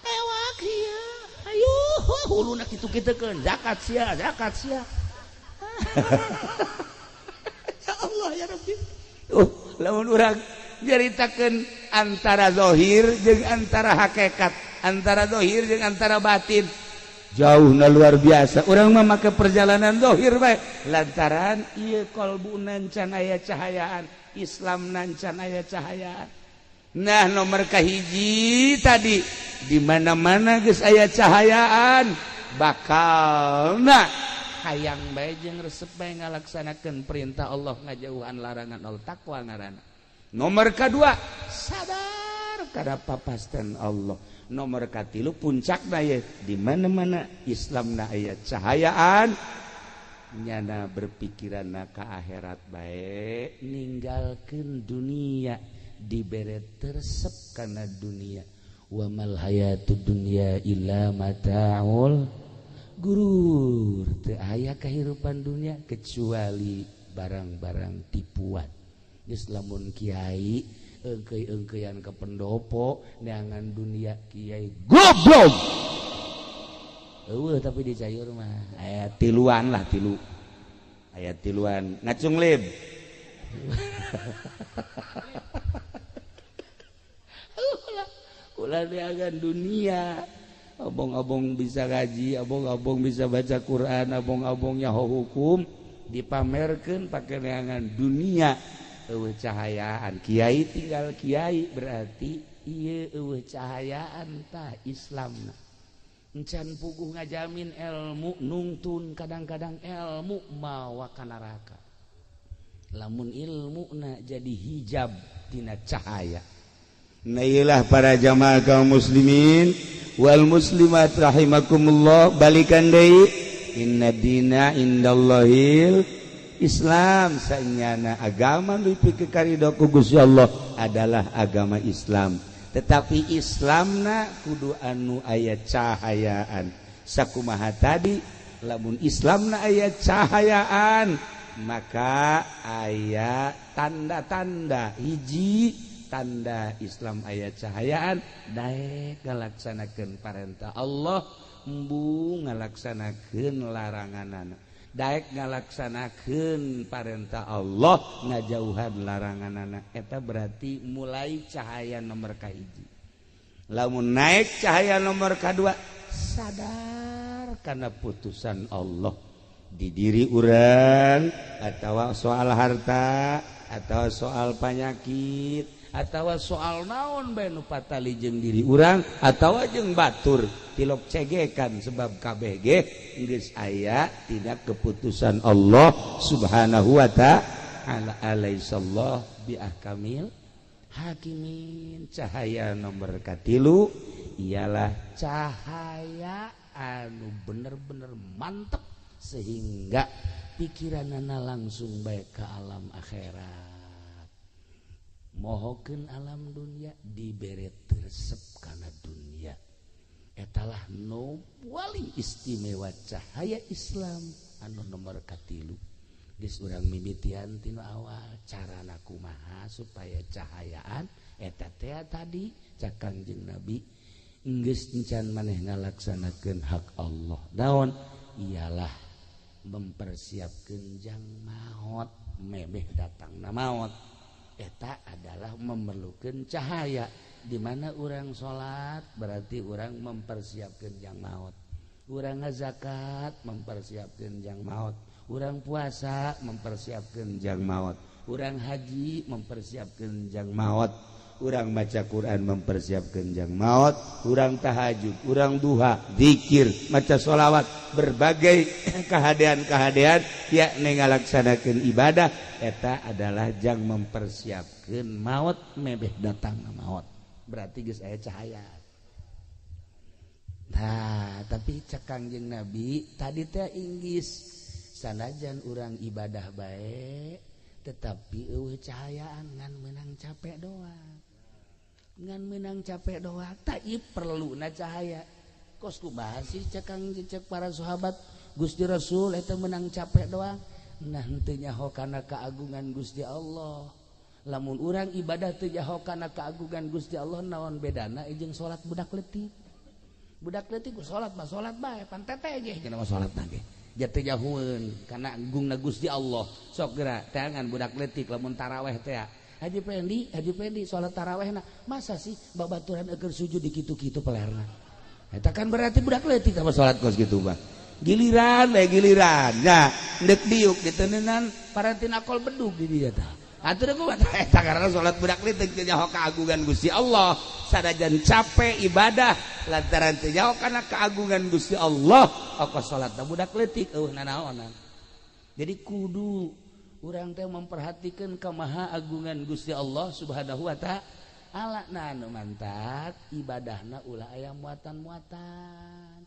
ewak ieu ayo huluna kitu-kitukeun zakat sia ya Allah ya Rabbi lamun urang nyaritakeun antara zahir jeung antara hakikat antara zahir jeung antara batin jauhna luar biasa urang mah make perjalanan zahir bae lantaran ieu qalbuna can aya cahayaan Islam nancan aya cahayaan nah nomor kahiji tadi di mana-mana geus aya cahayaan bakalna hayang bae jeung resep bae ngalaksanakeun perintah Allah ngajauhan larangan Allah takwa ngaranna nomor kadua sadar kada papasten Allah nomor katilu puncakna ye di mana-mana Islamna aya cahayaan nyana berpikiran ka akhirat bae ninggalkeun dunia dibere tersep kana dunia wa mal hayatud dunya illa mataul gurur teu aya kahirupan dunia kecuali barang-barang tipuan geus lamun kiai eungkeuy-eungkeuyan ka pendopo neangan dunia kiai goblok tapi di cayur mah aya tiluan ngacung lib ulah diagan dunia abong-abong bisa ngaji abong-abong bisa baca Quran abong-abong nyaho hukum dipamerkeun pake neangan dunia eueuh cahayaan kiai tinggal kiai berarti ieu eueuh cahayaan tah Islamna encan puguh ngajamin ilmu nungtun kadang-kadang ilmu mawa ka neraka lamun ilmuna jadi hijab tina cahaya. Nah iyalah para jamaah kaum muslimin wal muslimat rahimakumullah, balikan deui inna dina indallahil Islam, saenyana agama nepi ka karidho ku Gusti Allah adalah agama Islam. Tetapi Islamna kudu anu aya cahayaan. Sakumaha tadi lamun Islamna aya cahayaan maka aya tanda-tanda. Hiji tanda Islam aya cahayaan daek ngalaksanakeun parentah Allah, embu ngalaksanakeun laranganana. Daek ngalaksanakeun parentah Allah, ngajauhan laranganana. Eta berarti mulai cahaya nomor kahiji. Lamun naik cahaya nomor kadua, sadar karena putusan Allah di diri urang, atau soal harta, atau soal penyakit, atau soal naon bae nu patali jeung diri urang, atau jeung batur tilok cegekan sebab kabeh ge geus aya tidak keputusan Allah Subhanahu wa ta'ala. Alaihissallah bi ahkamil hakimin. Cahaya nomor katilu ialah cahaya anu bener-bener mantep sehingga pikiranana langsung baik ke alam akhirat. Mohokeun alam dunia dibere resep kana dunia. Etalah nu paling istimewa cahaya Islam anu nomor katilu. Geus urang mimitian tina awal carana kumaha supaya cahayaan eta teh tadi cak Kangjeng Nabi geus encan maneh ngalaksanakeun hak Allah. Naon? Ialah mempersiapkeun jang maot, mebeh datangna maot. Eta adalah memerlukan cahaya. Di mana orang sholat berarti orang mempersiapkan jang maut. Orang ngazakat mempersiapkan jang maut. Orang puasa mempersiapkan jang maut. Orang haji mempersiapkan jang maut. Orang baca Quran mempersiapkan jang maut. Orang tahajud, orang duha, zikir, maca sholawat, berbagai kehadean-kehadean yakni ngalaksanakeun ibadah. Eta adalah jang mempersiapkan maut, mebeh datang maut. Berarti geus aya cahaya. Nah, tapi cak Kangjeng Nabi tadi teh inggis sanajan urang ibadah bae tetapi eueuh cahayaan ngan meunang capek doang. Ngan meunang capek doang tah ieu perluna cahaya. Kos kumaha sih cak Kangjeng cek para sahabat Gusti Rasul eta meunang capek doang. Nah henteu nyaho kana keagungan Gusti Allah. Lamun urang ibadah teu nyaho kana keagungan Gusti Allah naon bedana jeung salat budak leutik. Budak leutik ku salat mah salat bae pan teteh ge cenah salatna ge. Ja teu nyahoeun kana agungna Gusti Allah. Sok geura teangan budak leutik lamun tarawih teh. Haji Pendi salat tarawihna masa sih babaturan eukeun sujud di kitu-kitu pelerna. Eta kan berarti budak leutik sama salat kos kitu mah. Giliran nya ndek diuk diteuneunnan parantina kol bedug di dieu tah. Atuh kumaha eta karana salat budak leutik teh nyaho keagungan Gusti Allah, sadajan capek ibadah lantaran teh nyaho kana keagungan Gusti Allah, ongkos salatna budak leutik eueuh nanaonan. Jadi kudu urang teh memperhatikan kamaha agungan Gusti Allah Subhanahu wa ta'ala. Nah anu mantap ibadahna ulah aya muatan-muatan.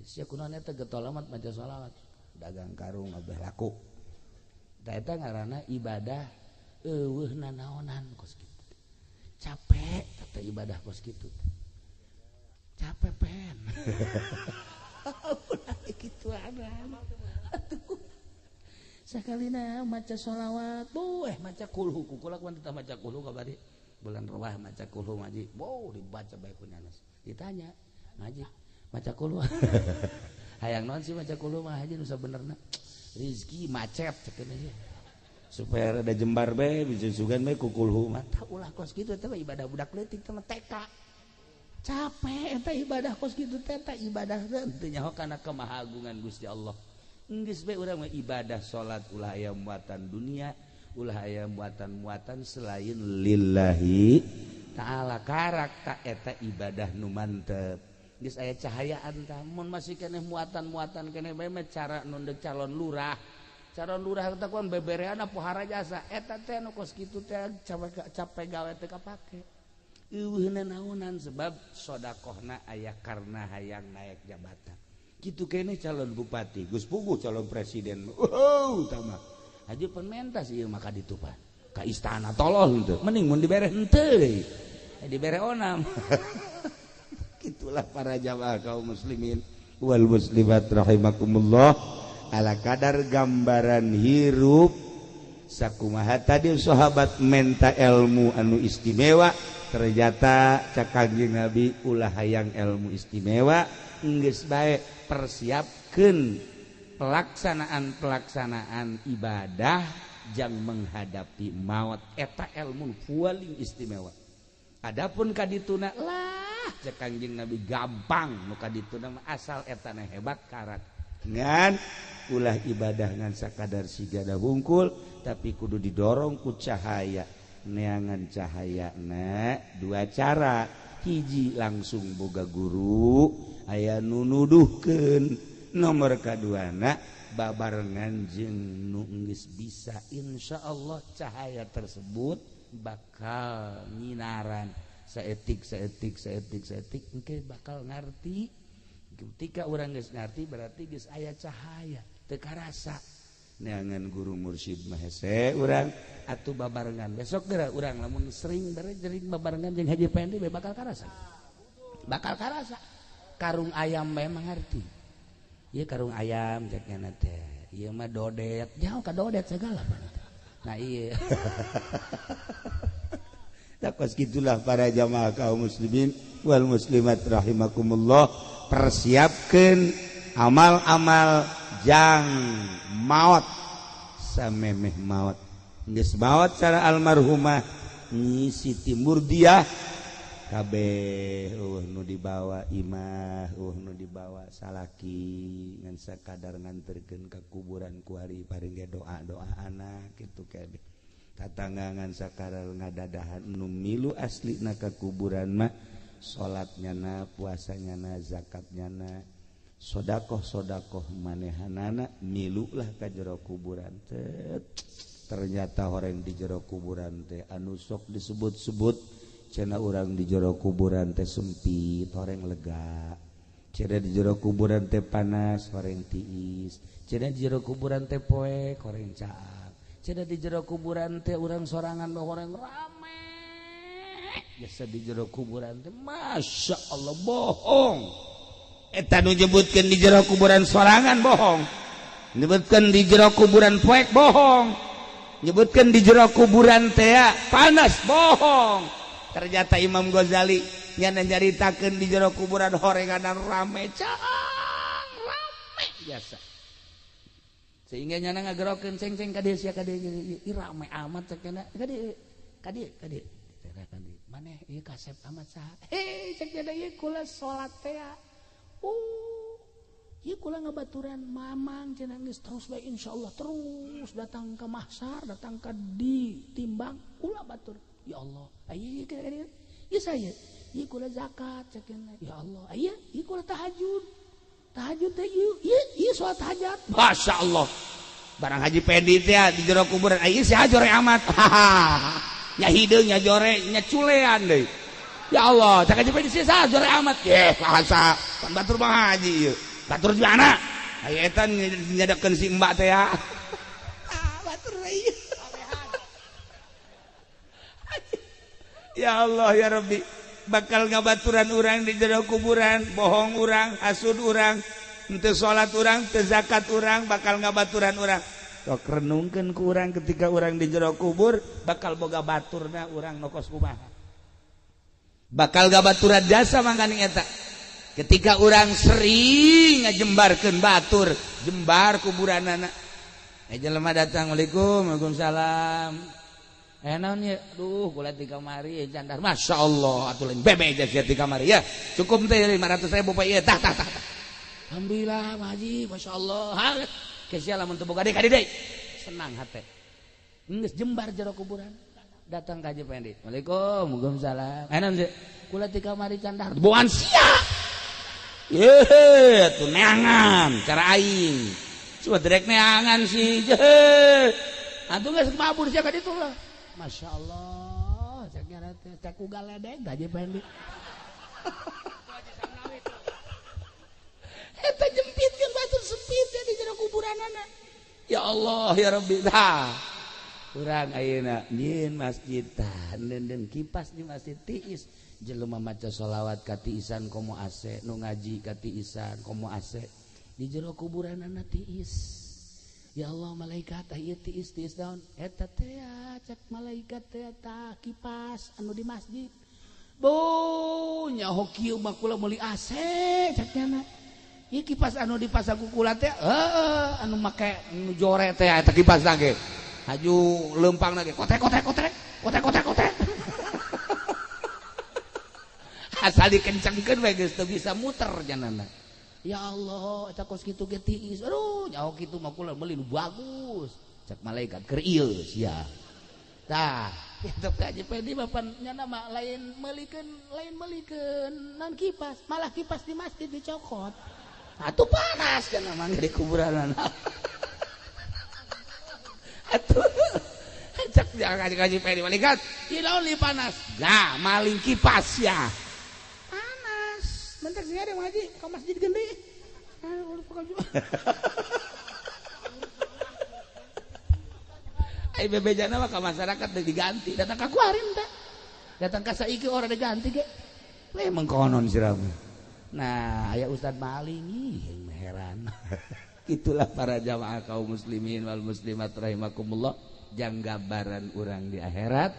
Sia kunaon eta getol amat maca shalawat, dagang karung abeh laku. Da eta ngaranna ibadah eueuh nanaonan kos kitu. Capek eta ibadah kos kitu. Capek pen. Ulah kitu aran. Atuh. Sakalina maca shalawat, maca kulhu kukula kumaha teu maca kulhu kabari. Bulan Rawah maca kulhu ngaji. Dibaca bae ku nanas. Ditanya, ngaji maca kulhu. Hayang naon sih maca kulhu mah haji nu sabenerna. Rizki macet cenah ieu. Supaya ada jembar bae bisa sugan bae ku kulhu mah. Tah ulah kos kitu teh ibadah budak leutik teh TK. Capek eta ibadah kos kitu teh ibadah teh nyaho kana kemahagungan Gusti Allah. Geus bae urang mah ibadah salat ulah aya muatan dunia, ulah aya muatan-muatan selain lillahi ta'ala karak tak eta ibadah nu mantep geus aya cahayaan tah mun masih keneh muatan-muatan keneh bae mah cara nu deuk calon lurah teh kuan bebereana pohara jasa eta teh nu kos kitu teh capek gawe teh kapake eueuhna naonan sebab sedekahna aya karena hayang naik jabatan kitu keneh calon bupati geus puguh calon presiden tah mah haji pementas ieu maka ditupan ka istana tolol henteu mending mun dibere henteu deui dibere onam gitulah para jamaah kaum muslimin wal muslimat rahimakumullah ala kadar gambaran hirup sakumaha tadi sahabat menta ilmu anu istimewa ternyata cak Kangjeng Nabi ulah hayang ilmu istimewa geus bae persiapkeun pelaksanaan ibadah jang menghadapi maut eta ilmu paling istimewa. Adapun kadituna lah cek Kangjeng Nabi gampang nu kadituna asal eta na hebat karat ngan ulah ibadah ngan sakadar sigana hungkul tapi kudu didorong ku cahaya neangan cahayana dua cara hiji langsung boga guru aya nu nuduhkeun nomor kaduana babarengan jeung nu geus bisa insyaallah cahaya tersebut bakal nyinaran saetik engke bakal ngarti ketika urang geus ngarti berarti geus aya cahaya teu karasa neangan guru mursyid mah hese urang atuh babarengan besok geura urang lamun sering jering babarengan jeung Haji Pendi bakal karasa karung ayam bae mah ngarti ieu karung ayam cekna teh ieu mah dodet jauh ka dodet segala nah iya takos gitulah para jamaah kaum muslimin wal muslimat rahimakumullah persiapkeun amal-amal jang maut samemeh maut geus maut cara almarhumah Nyi Siti Murdiah kabeh nu dibawa imah nu dibawa salaki ngan sakadar nganterkeun ka kuburan ku ari paring doa anak kitu kabeh tatanggangan sakadar ngadadahan nu milu aslina ka kuburan mah salatnyana puasanyana zakatnyana sedekah manehanana milulah ka jero kuburan teh ternyata horeng di jero kuburan teh anu sok disebut-sebut cenah urang di jero kuburan teh sempit horeng lega cenah di jero kuburan teh panas horeng tiis cenah di jero kuburan teh poek horeng caak cenah di jero kuburan teh urang sorangan horeng rame biasa di jero kuburan teh masya Allah bohong eta nu nyebutkeun di jero kuburan sorangan bohong nyebutkeun di jero kuburan poek bohong nyebutkeun di jero kuburan teh panas bohong. Ternyata Imam Ghazali nyana nyaritakeun di jero kuburan horenganan rame caang rame biasa sehingga nyana ngagerokeun ceng-ceng ka dieu sia ka dieu rame amat cenah ka dieu maneh ieu kasep amat saha cek cenah ieu kula salat teh ieu kula ngabaturan mamang cenah geus terus bae insyaallah terus datang ka mahsyar datang ka ditimbang kula batur ya Allah aya ieu saya ieu kula zakat cekeun ya Allah aya ieu kula tahajud teh ieu salat hajat masyaallah barang Haji Pendi teh di jero kuburan aya si hajore amat nya hideung nya jore nya culean deui ya Allah cak Haji Pendi si hajore amat ye bahasa pan batur mah haji ieu batur di mana aya eta nyadekeun si mbak teh ya batur ieu ya Allah ya Rabbi bakal ngabaturan urang di jero kuburan bohong urang hasud urang henteu salat urang teu zakat urang bakal ngabaturan urang sok renungkeun ku urang ketika urang di jero kubur bakal boga baturna urang nokos kumaha bakal ngabaturan jasa mangkaning eta ketika urang sering ngajembarkeun batur jembar kuburanana jelema datang Waalaikumsalam naon ya duh kula di kamari jandar masyaallah atuh lain bebe aja sia di kamari ya cukup teh 500.000 Pak ieu tah alhamdulillah Pak Haji masyaallah ke sia lamun teu boga deui ka deui senang hate geus jembar jero kuburan datang ka Haji Pendi. Waalaikumsalam. Waalaikumsalam. Enan sih. Kula ti kamari candar. Boan sia. Ye, tuh neangan cara aing. Coba direk neangan sih. Atuh geus mabur sia ka ditu lah. Masyaallah, cek nyana teh cek ugal ledeg Haji Pendi. Eta jempitkeun batur sempit di jero kuburanana. Ya Allah ya Rabbi. Urang ayeuna nyieun masjid tah den kipas di masjid tiis jelema maca sholawat ka tiisan komo AC nu ngaji ka tiisan komo AC di jero kuburanana tiis. Ya Allah malaikat ieu tiis daun eta teh cek malaikat teh tah kipas anu di masjid. Bo nyaho kieu mah kula meuli AC cek nya. Ieu kipas anu dipasang ku kula teh anu make nu jore teh eta kipasna ge. Haju lempang lagi kotek asal dikencengkeun we geus teu bisa muter janana. Ya Allah eta kos kitu ge tiis. Aduh nyaho kitu mah kula meuli nu bagus. Cek malaikat keur ieu sia. Tah kitu Haji Pendi bapan nyana mah lain meulikeun naon kipas, malah kipas di masjid dicokot. Atuh panas cenah mah di kuburanana. Atuh cek Haji Pendi malaikat ieu naon li panas. Lah maling kipas ya. Panas. Mentek sih ada ngaji ka masjid gede. Ai bebejana mah ka masyarakat deui diganti. Datang ka kuarin teh. Datang ka saiki ora diganti ge. We mengkonon sirah. Nah, aya Ustad maling ih heran. Itulah para jamaah kaum muslimin wal muslimat rahimakumullah janggabaran urang di akhirat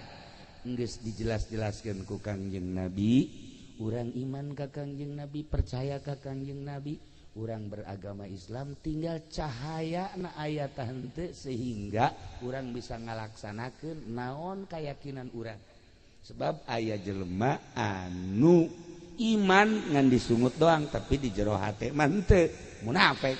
geus dijelas-jelaskeun ku Kangjeng Nabi. Urang iman ka Kangjeng Nabi, percaya ka Kangjeng Nabi, urang beragama Islam tinggal cahaya na aya tah henteu sehingga urang bisa ngalaksanakeun naon keyakinan urang. Sebab aya jelema anu iman ngan disungut doang tapi di jero hate mah henteu, munafik.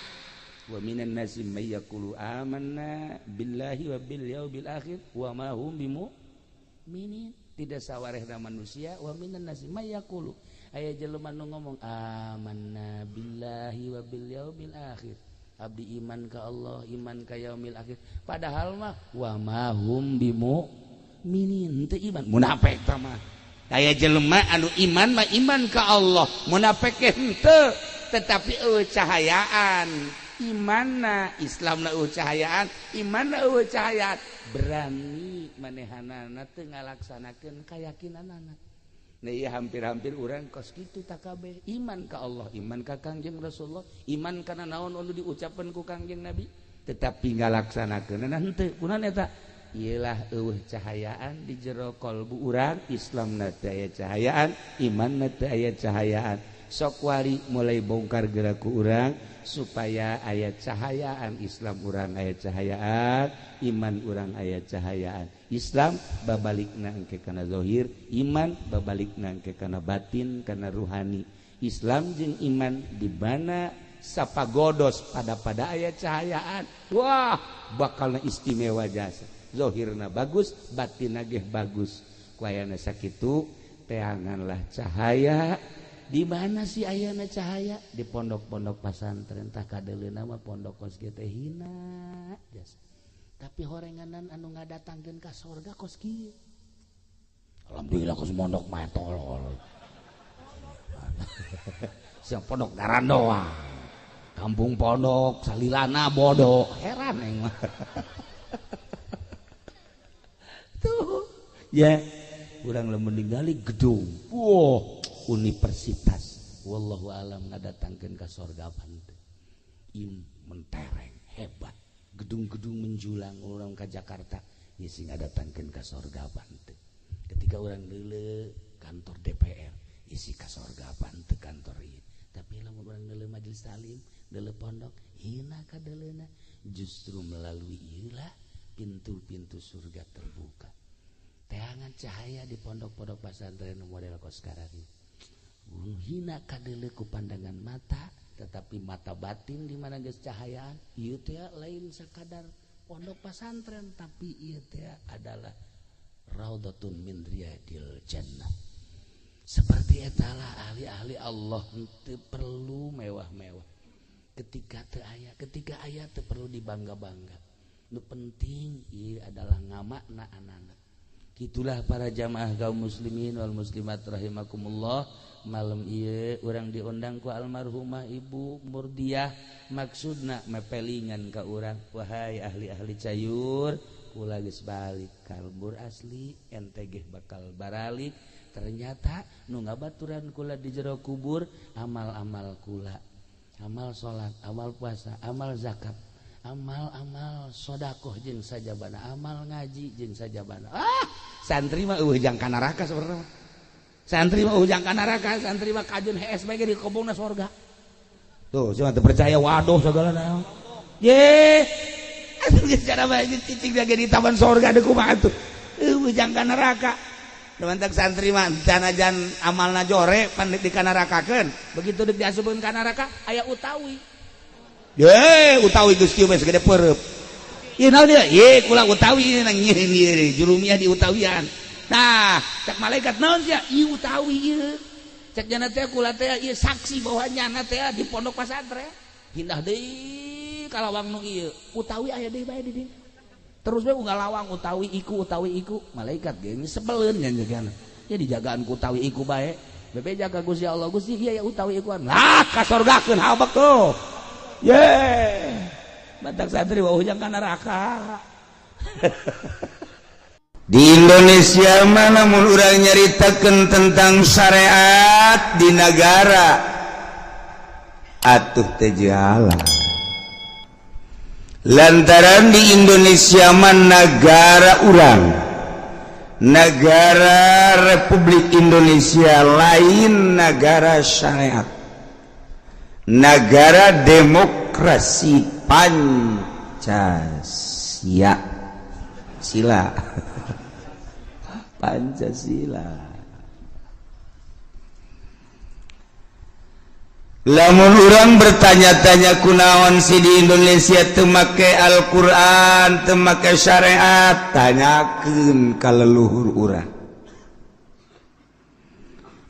Wa minan nasi may yaqulu amanna billahi wa bil yaumil akhir wa ma hum bimu'minin. Tidak sawarehna manusia wa minan nasi may yaqulu aya jelema nu ngomong amanna billahi wa bil yaumil akhir abdi iman ka Allah iman ka yaumil akhir padahal mah wa ma hum bimu'minin teu iman munafik tah mah. Aya jelema anu iman mah iman ka Allah munafik henteu tetapi cahayaan imanna Islamna cahayaan imanna cahayaan berani manehanana teu ngalaksanakeun kayakinanana. Nah ieu hampir-hampir urang kos kitu takabe iman ka Allah iman ka Kangjeng Rasulullah iman kana naon anu diucapkeun ku Kangjeng Nabi tetapi ngalaksanakeunna henteu kunaon eta ialah cahayaan di jero kalbu urang Islamna teu aya cahayaan imanna teu aya cahayaan. Sok wari mulai bongkar geraku urang supaya ayat cahayaan Islam urang ayat cahayaan iman urang ayat cahayaan Islam babalikna engke kana zahir iman babalikna engke kana batin kana ruhani. Islam jeung iman di mana sapagodos pada ayat cahayaan wah bakalna istimewa jasa zahirna bagus batinna ge bagus kuayana sakitu teanganlah cahaya. Di mana sih ayana cahaya di pondok-pondok pesantren tah kadeleuna mah pondok kos ge teh hina jas. Tapi horenganan anu ngadatangkeun ka surga kos kieu. Alhamdulillah kos pondok mah tolol. Siang pondok ngaran doang. Kampung pondok salilana bodoh. Heran eng mah. Tuh. Ya, urang lamun ningali gedung. Wow. Universitas wallahu alam ngadatangkeun ka sorga panteu mentereng hebat gedung-gedung menjulang urang ka Jakarta ieu sing ngadatangkeun ka sorga panteu ketika urang deuleu kantor DPR isi ka sorga panteu kantor ieu tapi lamun urang deuleu majelis taklim deuleu pondok hina ka deuleuna justru melalui ieulah pintu-pintu surga terbuka teangan cahaya di pondok-pondok pesantren model kos sekarang ini hina kadele ku pandangan mata tetapi mata batin di mana geus cahayaan ieu teh lain sakadar pondok pesantren tapi ieu teh adalah raudhatun min riyadil jannah. Seperti etalah ahli-ahli Allah teu perlu mewah-mewah. Ketika aya teu perlu dibangga-bangga. Nu penting ieu adalah ngamakna anak-anak. Itulah para jamaah kaum muslimin wal muslimat rahimakumullah. Malam ieu urang diundang ku almarhumah Ibu Murdiah, maksudna mepelingan ka urang, wahai ahli-ahli cayur, kula geus balik kalbur asli, ente ge bakal baralik. Ternyata nu ngabaturan kula di jero kubur amal-amal kula, amal salat, amal puasa, amal zakat, amal-amal sodakoh jeung sajabana, amal ngaji jeung sajabana. Santri mah ujang ka neraka sebenarnya. Santri mah ujang ka neraka, santri mah kajeun HSB ge di kobongna surga. Tuh, cuma teu percaya waduh sagala naon. Ye. Atuh geus cara bae cicing ge di taman surga deuk kumaha atuh. Ujang ka neraka. Mantak santri mah tanajan amalna jore pan di ka nerakakeun. Begitu deuk diasupkeun ka neraka aya utawi. Ye, utawi Gusti mah segede peureup. Ieu naon dia? Ye, kula utawi nang ieu julumiah di utawian. Nah, cak malaikat naon sia? Ieu utawi ieu. Cak jana teh kula teh ieu saksi bahwa nyana teh di pondok pesantren. Hindah deui ka lawang nu ieu. Utawi aya deui bae di dieu. Terus bae unggal lawang utawi iku. Malaikat ge sebeleun nya jeung. Ya dijagaan ku utawi iku bae. Bebe jaga Gusti Allah, Gusti ieu ya utawi ikuan. Lah ka surgakeun habek tuh. Ye. Batak santri wah ujang ka neraka. Di Indonesia mana mun urang nyaritakeun tentang syariat di negara atuh teh jalan. Lantaran di Indonesia mah negara urang, negara Republik Indonesia lain negara syariat, negara demokrasi Pancasila. Lamun urang bertanya-tanya kunaon si di Indonesia teu make Al-Qur'an, teu make syariat, tanyakeun ka leluhur urang.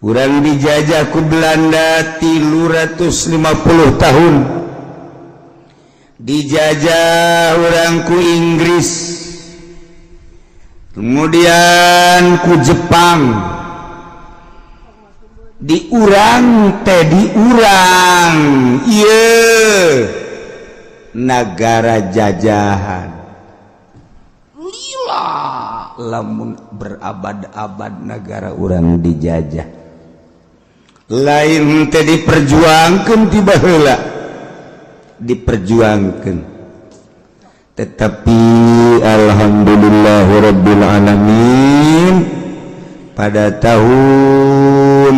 Urang dijajah ku Belanda 350 tahun. Dijajah urang ku Inggris. Kemudian ku Jepang. Diurang ieu negara jajahan. Lila lamun berabad-abad negara urang dijajah. Lain teh diperjuangkeun ti baheula. Diperjuangkeun. Tetapi alhamdulillahirabbil alamin pada tahun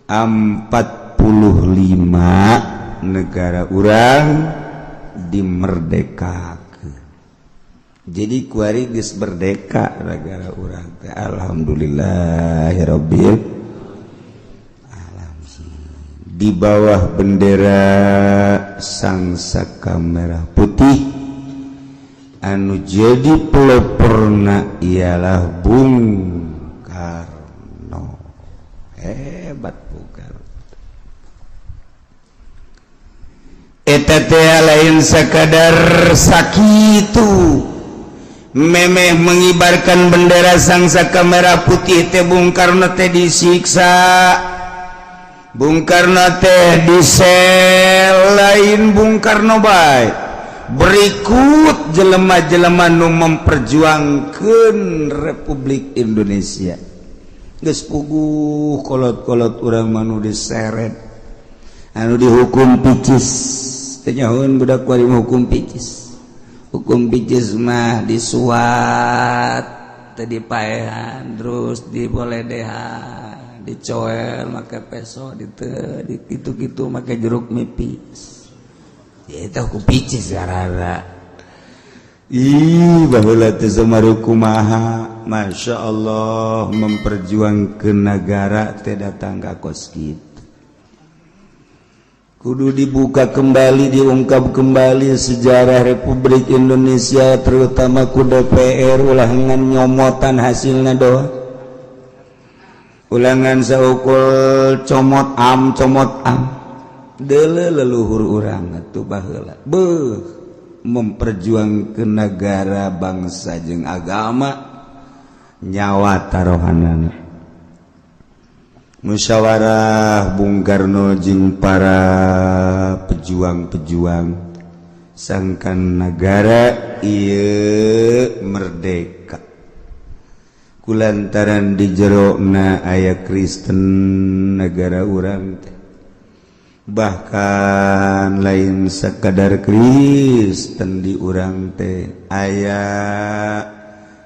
45 negara urang dimerdekakeun. Jadi kuari geus merdeka negara urang teh alhamdulillahirabbil alamin. Di bawah bendera sangsaka merah putih anu jadi peloporna ialah Bung Karno. Hebat Bung Karno. Eta teh lain sakadar sakitu memeh mengibarkan bendera sangsaka merah putih teh Bung Karno teh disiksa. Bung Karno teh disel lain Bung Karno bae. Berikut jelema-jelema nu memperjuangkeun Republik Indonesia. Geus puguh kolot-kolot urang manu diseret. Anu dihukum picis. Teu nyahoan budak kuari hukum picis. Hukum picis mah disuat, teu dipaehan, terus diboledehan, dicoel make peso, ditu-gitu make jeruk nipis. Eta hukum picis garara. Baheula teh samaru kumaha, Masya Allah memperjuangkeun negara teh datang ka kos kitu. kudu dibuka kembali, diungkap kembali sejarah Republik Indonesia, terutama ku DPR ulangan nyomotan hasilnya doa, ulangan saukul comot am dele leluhur urang atuh baheula memperjuangkeun negara, bangsa jeung agama, nyawa tarohanana. Musyawarah Bung Karno jeung para pejuang-pejuang sangkan negara ieu merdeka kulantaran di jerona aya Kristen negara urang teh. Bahkan lain sekadar Kristen di urang teh aya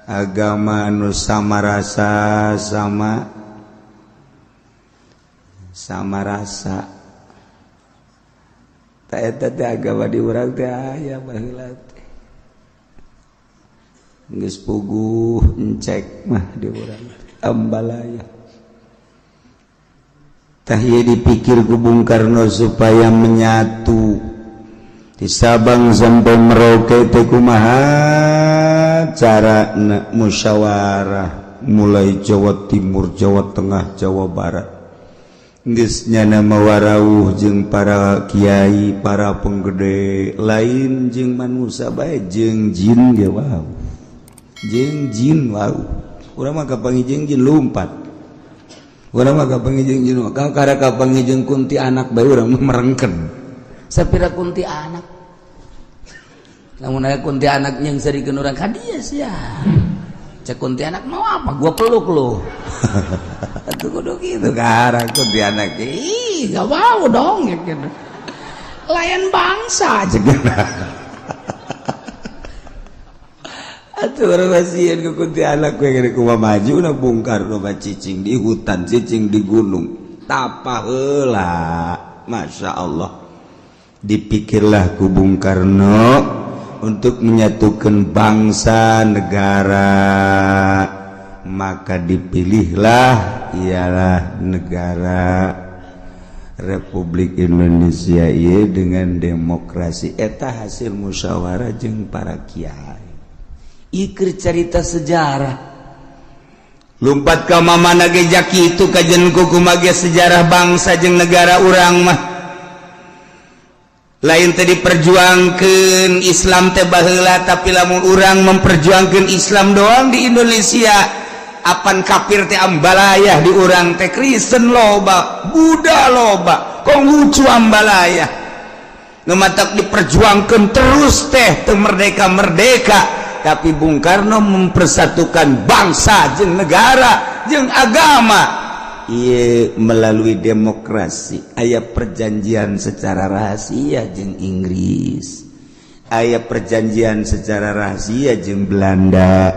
agama anu sama rasa sama rasa. Ta eta teh agama di urang teh aya baheula teh. Geus puguh encek mah di urang teh ambalaya. Tah ieu dipikir ku Bung Karno supaya menyatu di Sabang sampai Merauke teh kumaha carana musyawarah mulai Jawa Timur, Jawa Tengah, Jawa Barat. Geus nyana mawarauh jeung para kiai, para penggede lain jeung manusia bae jeung jin ge wau. Jeung jin wau. Urang mah kapangijeng jin lumpat. Urang mah kapangijeng jin wau. Kada kapangijeng kunti anak bae urang mah merengken. Sapira kunti anak? Lamun aya kunti anak yang sarikeun urang kadieu sia. Cek kunti anak mau apa? Gua peluk lu. Atuh kudu kitu karang kunti anak. Ih, gak mau dong ya gitu. Layan bangsa cenah. Atuh urang pasieun ku kunti anak we gede kumaha maju na Bung Karno mah cicing di hutan, cicing di gunung. Tapa heula. Masya Allah. Dipikirlah ku Bung Karno untuk menyatukan bangsa negara, maka dipilihlah ialah negara Republik Indonesia ieu dengan demokrasi. Eta hasil musyawarah jeung para kiai. Ieu keur carita sejarah. Lumpat ka mamana ge jakitu kajen kumaha ge sejarah bangsa jeung negara urang mah. Lain teh diperjuangkeun Islam teh baheula, tapi lamun urang memperjuangkeun Islam doang di Indonesia, apan kafir teh ambalayah di urang teh, Kristen loba, Buddha loba, Konghucu ambalayah. Nu matak diperjuangkeun terus teh teu merdeka-merdeka, tapi Bung Karno mempersatukan bangsa jeung negara jeung agama. Iya, melalui demokrasi. Aya perjanjian secara rahasia jeung Inggris, aya perjanjian secara rahasia jeung Belanda,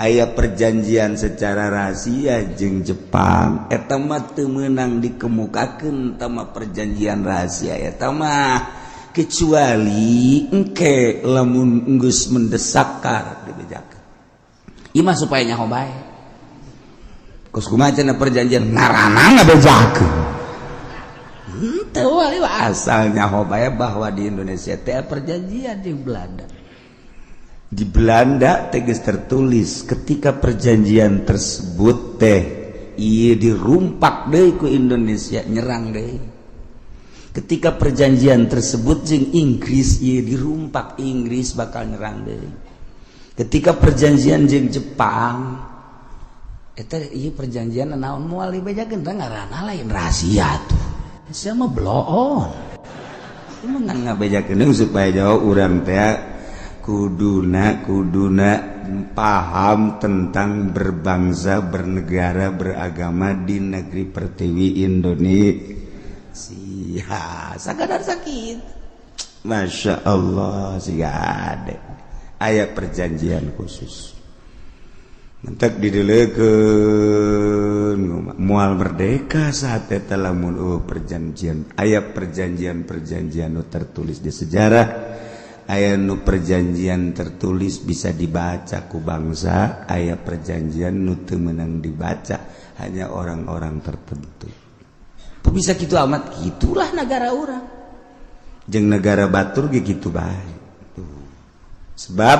aya perjanjian secara rahasia jeung Jepang. Eta mah teu meunang dikemukakeun eta mah perjanjian rahasia eta mah, kecuali engke lamun geus mendesak karek dibejakeun. Ieu mah supaya nyaho bae. Kos kumaha cenah perjanjian ngaranna ngabejakeun. Teu wali asalnya hobaya bahwa di Indonesia teh perjanjian di Belanda. Di Belanda tegas tertulis ketika perjanjian tersebut teh ieu dirumpak deui ku Indonesia, nyerang deui. Ketika perjanjian tersebut jeung Inggris ieu dirumpak, Inggris bakal nyerang deui. Ketika perjanjian jeung Jepang eta ieu perjanjian naon moal dibejakeun teh ngaranna lain rahasia tuh. Sia mah bloon. Ieu mah ngabejakeun supaya jauh urang teh kuduna paham tentang berbangsa, bernegara, beragama di negeri pertiwi Indonesia. Sakadar sakit. Masya Allah siga ade. Aya perjanjian khusus. Mentak didelekeun moal merdeka saat eta lamun perjanjian. Aya perjanjian nu tertulis di sejarah, aya nu perjanjian tertulis bisa dibaca ku bangsa, aya perjanjian nu teu meunang dibaca hanya orang-orang tertentu. Bisa kitu amat, gitulah negara urang. jeung negara batur ge kitu bae. Sebab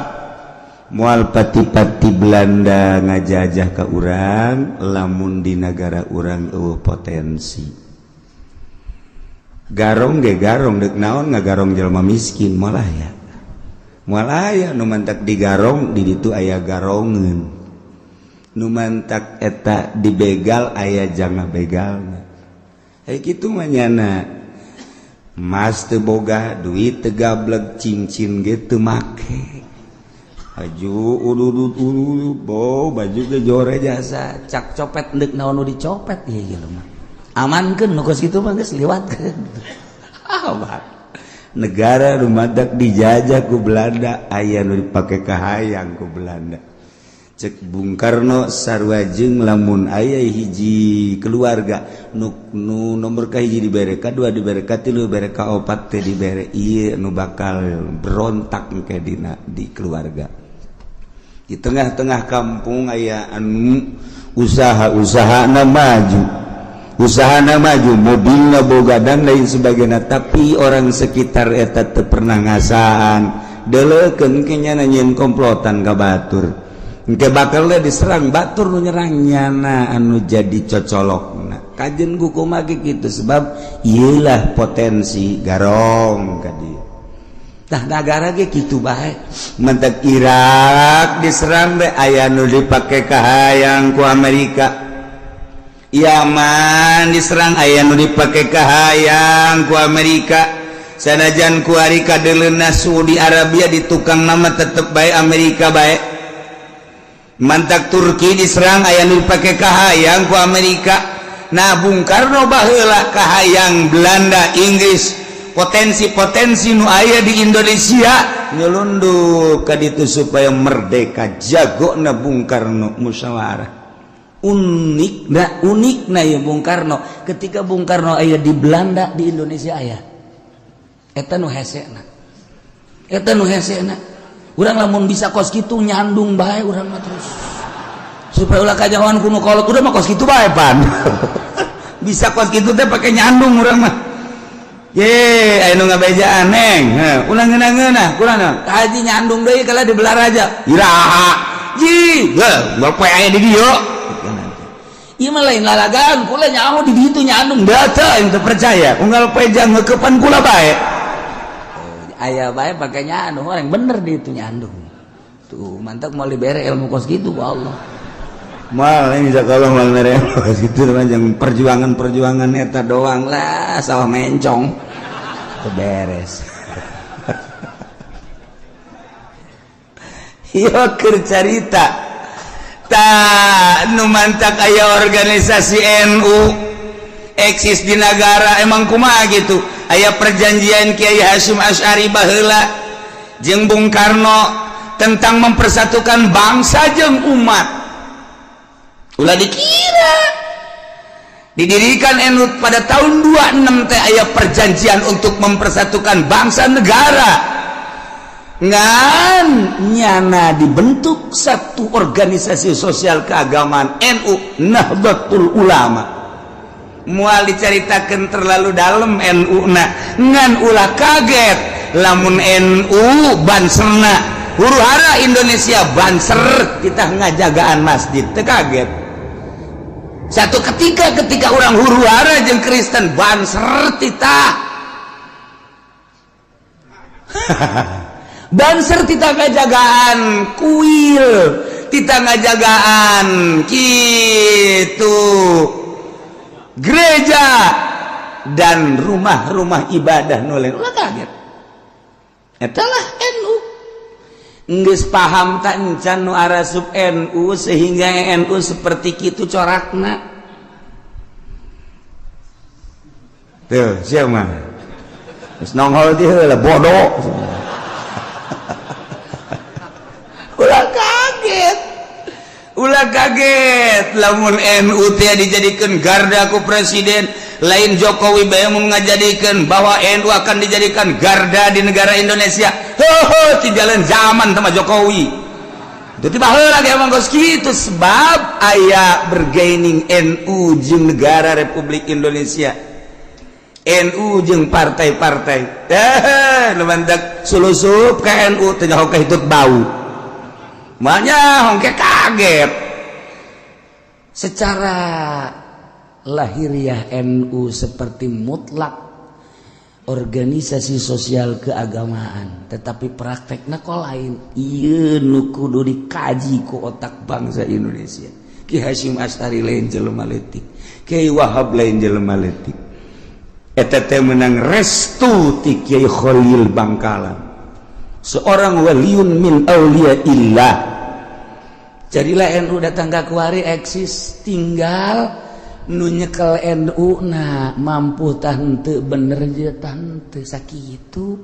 moal pati-pati Belanda ngajajah ka urang, lamun di negara urang eueuh potensi. Garong ge garong deuk naon ngagarong jalma miskin malah ya. Moal aya nu mantak digarong di ditu aya garongeun. Nu mantak eta dibegal aya jangna begalna. Kitu mah nyana. Mas teu boga duit teu gablek cincin ge teu make. Baju urut baju ge jore jasa cak copet deuk naon nu dicopet ieu ge mah. Amankeun nu geus kitu mah geus liwatkeun. Negara rumadak dijajah ku Belanda aya nu dipake kahayang ku Belanda. Cek Bung Karno sarua jeung lamun aya hiji keluarga nu nomor kahiji dibere, kadua dibere, katilu dibere, kaopat teh dibere, ieu nu bakal berontak engke dina di keluarga. Di tengah-tengah kampung aya anu usaha-usahana maju. Usahana maju, mobilna boga dan lain sebagainya, tapi orang sekitar eta teu pernah ngasaan deleukeun ke nya nyen komplotan ka batur. Engke bakalna diserang batur nu nyerang nyana anu jadi cocolokna. Kajen kumaha ge kitu sebab ieulah potensi garong ka dieu. Tah nagara ge kitu bae. Mentek Irak diserang teh aya nu dipake kahayang ku Amerika. Yaman diserang aya nu dipake kahayang ku Amerika. Sanajan ku ari kadeleuna Saudi Arabia di tukang nama tetep bae Amerika bae. Mantak Turki diserang aya nu dipake kahayang ku Amerika. Nah Bung Karno baheula kahayang Belanda, Inggris. Potensi-potensi nu aya di Indonesia nyelundup ka ditu supaya merdeka. Jagona Bung Karno musyawarah. Unikna ya Bung Karno ketika Bung Karno aya di Belanda di Indonesia aya eta nu hesena urang lamun bisa kos kitu nyandung bae urang mah terus supaya ulah kajawan kuno kolot udah mah kos kitu bae pan bisa kos kitu teh pake nyandung urang mah ye aya nu ngabejaan neng ulah ngeunah kurang haji nyandung deui kala di Belaraja iraha ji bapak aya di dieu. Ieu mah lain lalagaan, kula nyaho di ditu nyandung data yang terpercaya. Unggal pejang ngeukepan kula bae. Aya bae pake nyandung, orang bener di ditu nyandung. Tuh, mantap mau libere ilmu kos gitu ku Allah. Mal ini sakalong mal mere kos gitu panjang perjuangan eta doang lah, sawah mencong. Teu beres. Ieu keur carita nu mantak aya organisasi NU eksis di negara emang kumaha gitu aya perjanjian Kiai Hasyim Asy'ari baheula jeung Bung Karno tentang mempersatukan bangsa jeung umat ulah dikira didirikan NU pada tahun 26 teh aya perjanjian untuk mempersatukan bangsa negara ngan nyana dibentuk satu organisasi sosial keagamaan NU Nahdlatul Ulama moal dicaritakeun terlalu dalam NU ngan ulah kaget lamun NU banserna huru-hara Indonesia banser kita ngajagaan masjid teu kaget satu ketika orang huru-hara jeung Kristen banser titah banser tita ngajagaan kuil tita ngajagaan gitu gereja dan rumah-rumah ibadah noleh ulah kaget etalah NU geus paham tak encan nu arasup NU sehingga NU seperti kitu corakna tuh siapa mah geus nongol teh heula bodoh ulah kaget lamun NU teh dijadikan garda ku presiden lain Jokowi bae mun ngajadikeun bahwa NU akan dijadikan garda di negara Indonesia ti jalan zaman sama Jokowi itu tiba heula ge emang geus kitu sebab aya bergaining NU jeung negara Republik Indonesia NU jeung partai-partai mantak sulusup ke NU tanya hoke hitut bau makanya hoke kaget secara lahiriah NU seperti mutlak organisasi sosial keagamaan tetapi praktekna kok lain ieu nu kudu dikaji ku otak bangsa Indonesia Ki Hasyim Asy'ari lain jelema leutik Kiai Wahab lain jelema leutik eta teh menang restu ti Kiai Khalil Bangkalan seorang waliun min auliyaillah jadilah NU datang ka kuari eksis tinggal nu nyekel NU na mampu tante bener je tante sakitu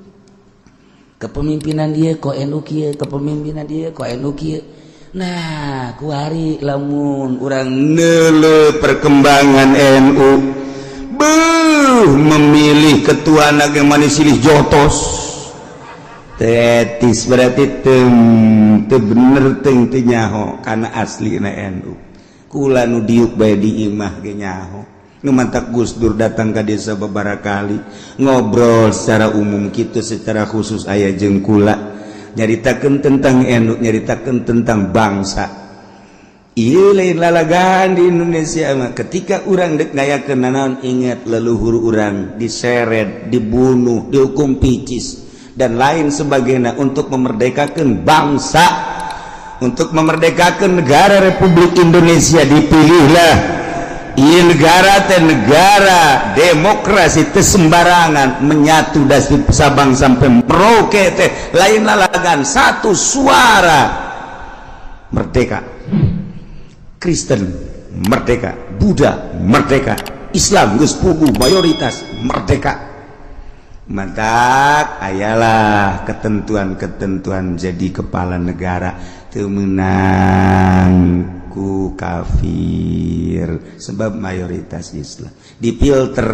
kepemimpinan dia kok NU kieu kepemimpinan dia kok NU kieu nah kuari lamun urang neuleuh perkembangan NU memilih ketua naga manis silih jotos tetis berarti teu bener teu nyaho karena asli na NU kula nu diuk bae di imah ge nyaho nu mantak Gus Dur datang ka desa babarakali ngobrol secara umum kitu secara khusus aya jeung kula nyaritakeun tentang NU nyaritakeun tentang bangsa ieu lain lalagaan di Indonesia mah ketika urang dek ngayakeun nanaon ingat leluhur urang diseret dibunuh dihukum picis dan lain sebagainya untuk memerdekakan bangsa untuk memerdekakan negara Republik Indonesia dipilihlah ieu negara teh negara demokrasi teu sembarangan menyatu dari Sabang sampai Merauke teh lain lalagan satu suara merdeka Kristen merdeka, Buddha merdeka, Islam geus puguh mayoritas merdeka. Mantak ayalah ketentuan-ketentuan jadi kepala negara teu meunang ku kafir sebab mayoritas Islam. Dipilter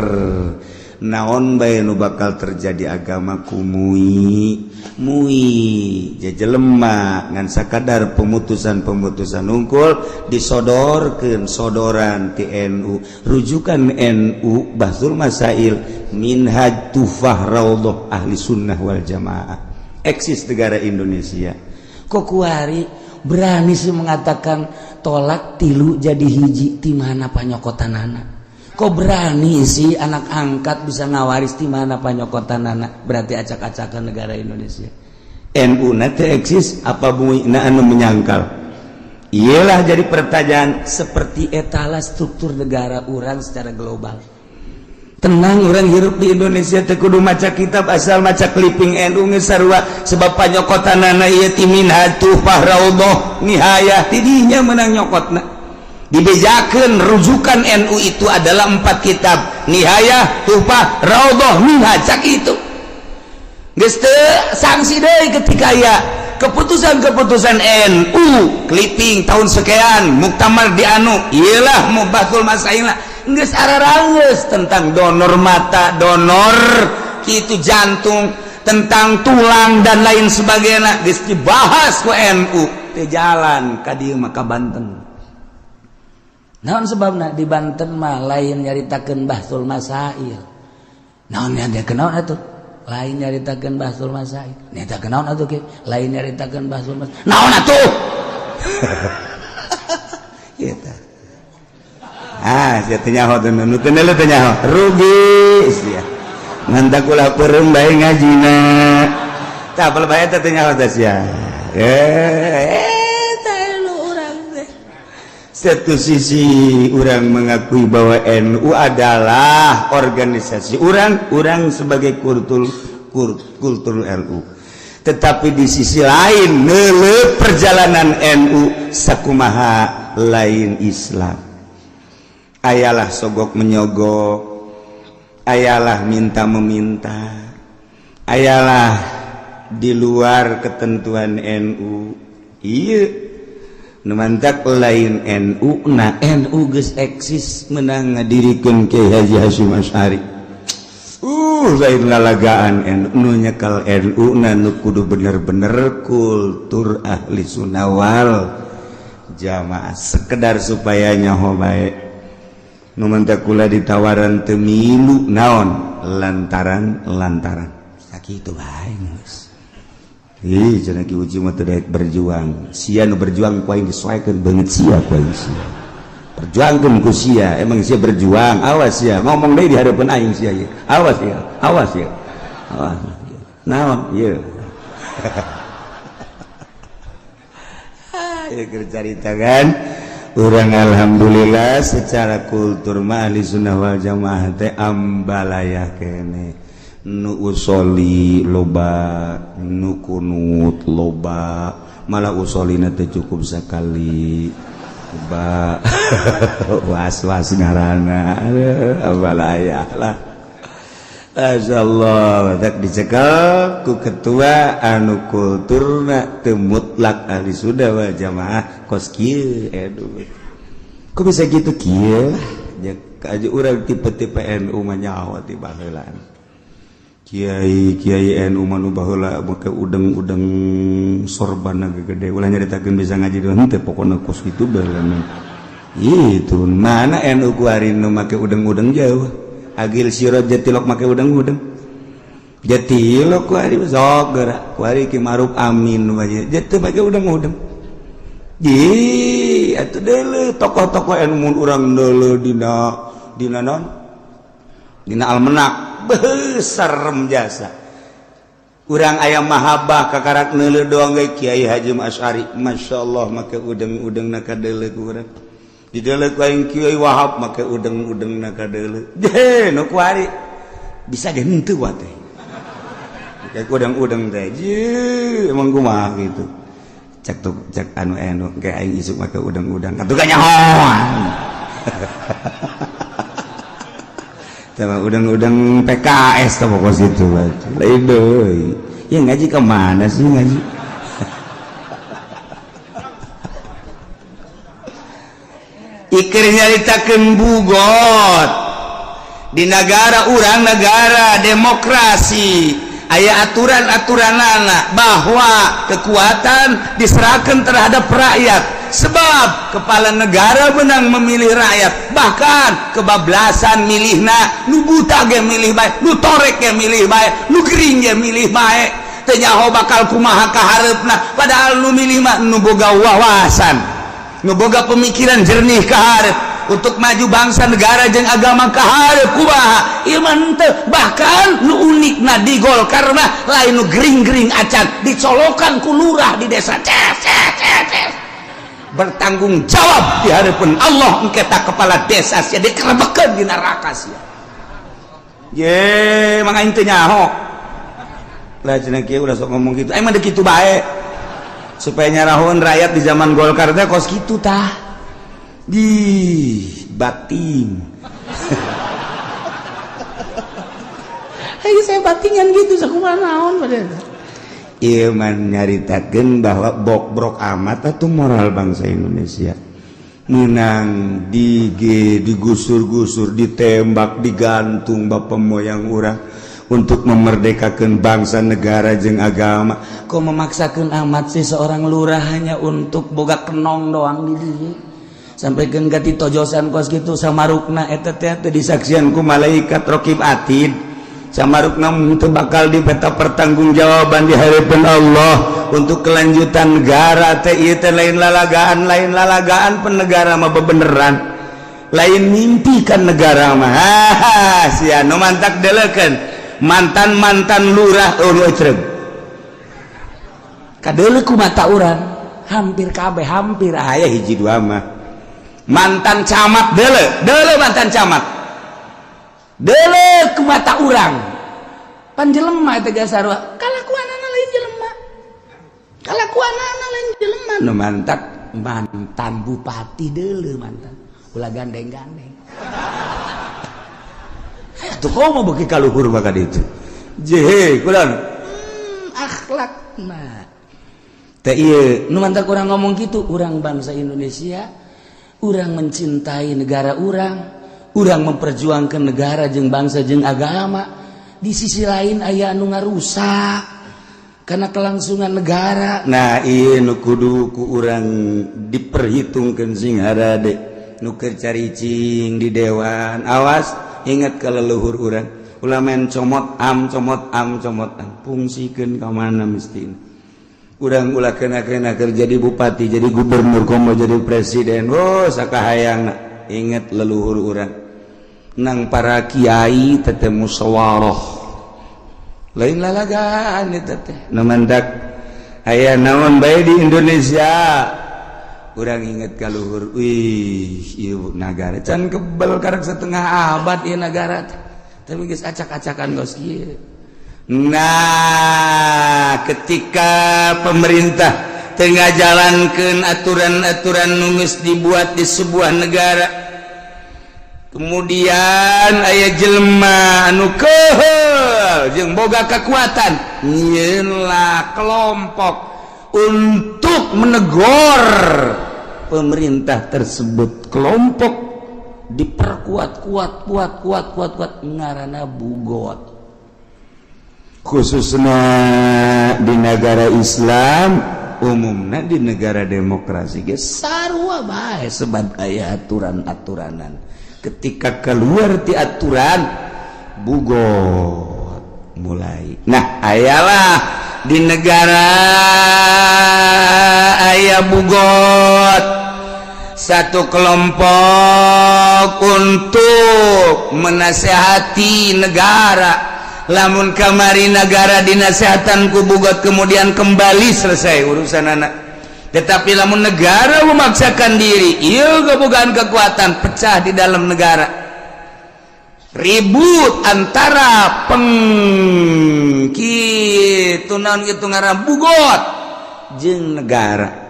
naon bae nu bakal terjadi agama ku mui jajelema ngan sakadar pemutusan unggul disodorkeun sodoran ti NU rujukan NU Bahsul Masail Minhaj Tufah Raudhah Ahli Sunnah wal Jamaah eksis negara Indonesia kok kuari berani sih mengatakan tolak tilu jadi hiji ti mana panyokotanana kok berani sih anak angkat bisa ngawaris di mana panyokotanana berarti acak-acakan negara Indonesia NU nanti eksis apa buina anu menyangkal iyalah jadi pertanyaan seperti etalah struktur negara orang secara global tenang orang hirup di Indonesia teu kudu maca kitab asal maca clipping NU geus sarua sebab panyokotanana ieu ti Minhaj Tufah Raudhah nihayah ti dinya menang nyokotna dibejakeun rujukan NU itu adalah 4 kitab Nihayah, Tufah, Raudhah, Minhaj sakitu geus teu sanksi deui ketika aya keputusan-keputusan NU clipping tahun sekian muktamar di anu iyalah Bahsul Masail geus ararangeus tentang donor mata donor kitu jantung tentang tulang dan lain sebagainya geus dibahas ku NU teu jalan ka dieu mah ka Banten. Naon sebabna di Banten mah lain nyaritakeun Bahsul Masail. Naon nyaritakeun naon atuh? Lain nyaritakeun Bahsul Masail. Nyaritakeun naon atuh ke? Lain nyaritakeun Bahsul Masail. Naon atuh? Eta. Sia teh nyaho teh nu teu neuleuh teh nyaho. Rugi sia. Ngantak ulah peureum bae ngajina. Tah peulah bae teh nyaho teh sia. Satu sisi orang mengakui bahwa NU adalah organisasi orang sebagai kultur NU. Tetapi di sisi lain neuleuh perjalanan NU sakumaha lain Islam. Ayalah sogok menyogok, ayalah minta meminta, ayalah di luar ketentuan NU. Iya. Numantak lain NU na NU geus eksis menang ngadirikeun Kiai Haji Hasyim Asy'ari lain lalagaan NU nyekal NU na nu kudu bener-bener kultur ahli sunnah wal jamaah sekedar supaya nyaho bae numantak kula ditawaran teu milu naon lantaran sakitu bae geus. Ih cenah Ki Uji mah teu daek berjuang. Sia nu berjuang ku aing disesuaikeun beungeut sia ku aing sia. Perjuangkeun ku sia, emang sia berjuang. Awas sia, ngomong deui di hareupeun aing sia ieu. Awas ya, awas ya. Awas. Naon ieu? Ya cerita kan. Urang alhamdulillah secara kultur mah ahli sunnah wal jamaah teh ambalayah kene nu usoli loba nu kunut loba malah usolina teh cukup sekali loba was-was ngaranna ambalayah lah. Masyaallah tak dicekel ku ketua anu kulturna teu mutlak ahli sunnah wal jamaah kos kieu aduh. Kok bisa gitu kieu? Ya aja urang tipe-tipe NU mah nyaho ti baheulaan. Kiai NU mah nu baheula make udeng-udeng sorban gede ulah nyaritakeun bisa ngaji doang teh pokona kos kitu baheula. Itu mana NU ku ari nu make udeng-udeng jauh. Agil sirot jatilok make udeng-udeng jatilok ku ari sok geura ku ari Ki Maruf Amin wae jateu make udeng-udeng ji atuh deuleu tokoh-tokoh anu mun urang deuleu dina naon dina almanak beuh sarem jasa urang aya mahabbah kakarak neuleu doang ge Kiai Haji Asy'ari masyaallah make udeng-udengna ka deuleu ku urang di deuleu ku aing Kiai Wahab make udeng-udengna ka deuleu deh nu ku ari bisa ge henteu wa teh kayak udeng-udeng teh je emang kumaha gitu cek anu kayak aing isuk make udeng-udeng atuh ka nyahoan teh udeng-udeng PKS teh pokok situ lain deui ya ngaji ka mana sih ngaji Ikir nyaritakeun bugot di negara urang negara demokrasi aya aturan-aturanana bahwa kekuatan diserahkan terhadap rakyat sebab kepala negara benang memilih rakyat bahkan kebablasan milihna nu buta ge milih bae nu torek ge milih bae nu gering ge milih bae teu nyaho bakal kumaha kahareupna padahal nu milih mah nu boga wawasan nu boga pemikiran jernih kaharep untuk maju bangsa negara jeung agama kaharep kumaha ieu mah teu bahkan nu unikna di Golkar mah lain nu gering-gering acan dicolokan ku lurah di desa bertanggung jawab di hadapan Allah engke tak kepala desa sia dikerebekeun di neraka sia ye mangga teu nyaho lah cenah kieu udah sok ngomong gitu emang deuk kitu bae supaya nyarahun rakyat di zaman Golkar teh kos kitu tah di bating saya batingan gitu sakumaha naon padahal ieu man nyaritakeun bahwa brok amat atuh moral bangsa Indonesia menang digusur-gusur ditembak digantung bapak moyang urang untuk memerdekakan bangsa negara jeung agama kok memaksakan amat sih seorang lurah hanya untuk boga kenong doang di dieu sampaikeun ka ti tojosan kos kitu samarukna eta teh teu disaksian ku malaikat raqib atid samarukna teu bakal dipeta pertanggungjawaban di hadapan Allah untuk kelanjutan negara teh ieu teh lain lalagaan penegara mah bebeneran lain mimpikan negara mah sia nu mantak deleukeun mantan lurah cereg kadeuleu ku mata urang hampir kabeh hampir aya hiji dua mah mantan camat deuleu mantan camat deuleu ku mata urang pan jelema teh geus sarua kalakuanana lain jelema nu mantan bupati deuleu mantan ulah gandeng-gandeng tuh kau mau bagi kaluhur maka itu jehe kulan akhlakna teh ieu nu mantak urang ngomong gitu urang bangsa Indonesia urang mencintai negara urang memperjuangkan negara jeung bangsa jeung agama di sisi lain aya anu ngarusak karena kelangsungan negara nah ieu nu kudu ku urang diperhitungkeun sing harade nu keur caricing di dewan awas ingat ke leluhur urang ulah main comot am fungsikeun ka mana mesti urang ulah kena kerja jadi bupati jadi gubernur komo jadi presiden sakahayangna inget leluhur urang nang para kiai teh musyawarah lain lalagaan eta teh nu mandak aya naon bae di Indonesia urang inget ka luhur ieu nagara can kebal karek setengah abad ieu nagara teh tapi geus acak-acakan geus kieu. Nah, ketika pemerintah tengah jalankan aturan-aturan nulis dibuat di sebuah negara, kemudian aya jelema anu keheul jeung boga kekuatan, nyeunlah kelompok untuk menegur pemerintah tersebut. Kelompok diperkuat kuat ngaranna bugot. Khususnya di negara Islam umumnya di negara demokrasi geus sarua bae sebab aya aturan-aturanan ketika keluar ti aturan bugot mulai nah ayalah di negara aya bugot satu kelompok untuk menasehati negara. Lamun kamari negara dinasehatan ku bugot kemudian kembali selesai urusan anak. Tetapi lamun negara memaksakan diri, ieu gebogaan kekuatan pecah di dalam negara. Ribut antara kitu naon kitu ngaran bugot jeung negara.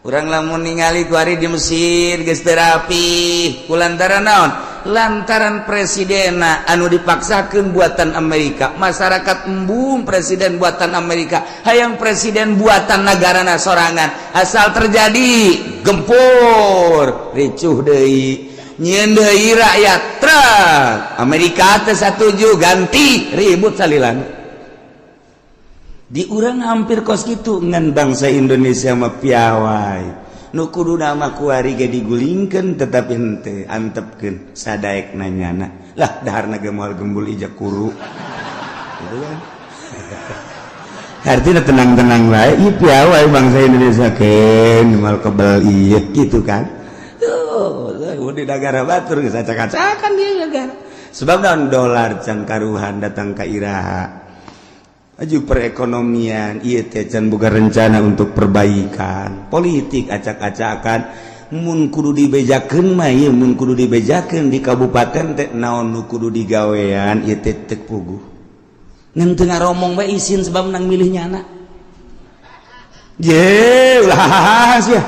Urang lamun ningali ku ari di Mesir geus teu rapi, kulantaran naon? Lantaran presidena anu dipaksakeun buatan Amerika, masyarakat embung presiden buatan Amerika, hayang presiden buatan negarana sorangan, asal terjadi gempur, ricuh deui, nyieun deui rakyat, Amerika teh satuju ganti ribut salilana. Di urang hampir kos kitu ngan bangsa Indonesia mah piawai. Nu kudu nama kuari ge digulingkeun tetapi henteu antepkeun sadaek nanyana lah daharna ge moal gembul ija kuru gitu kan artinya tenang-tenang wae ieu piawai bangsa Indonesia keun moal kebal ieu gitu kan di negara batur geus acak-acakan dia negara sebab naon dolar can karuhan datang ka iraha aju perekonomian ieu teh can boga rencana untuk perbaikan politik acak-acakan mun kudu dibejakeun mah ieu mun kudu dibejakeun di kabupaten teh naon nu kudu digawean ieu teh teu puguh ngan teu ngaromong bae isin sebab nang milih nyana je ulah sia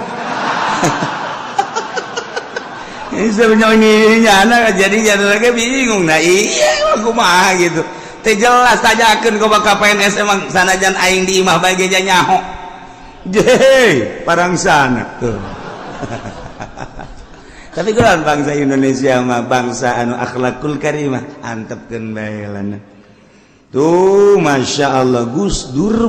ini sebenarnya nyana jadi lagi bingung nah iya kumaha gitu teh jelas tajakeun ka bakal PNS emang sanajan aing di imah bae ge nyaho. Jeh, parangsana tuh. Tapi kunaon bangsa Indonesia mah bangsa anu akhlakul karimah, antepkeun bae lana. Tuh masyaallah Gus Dur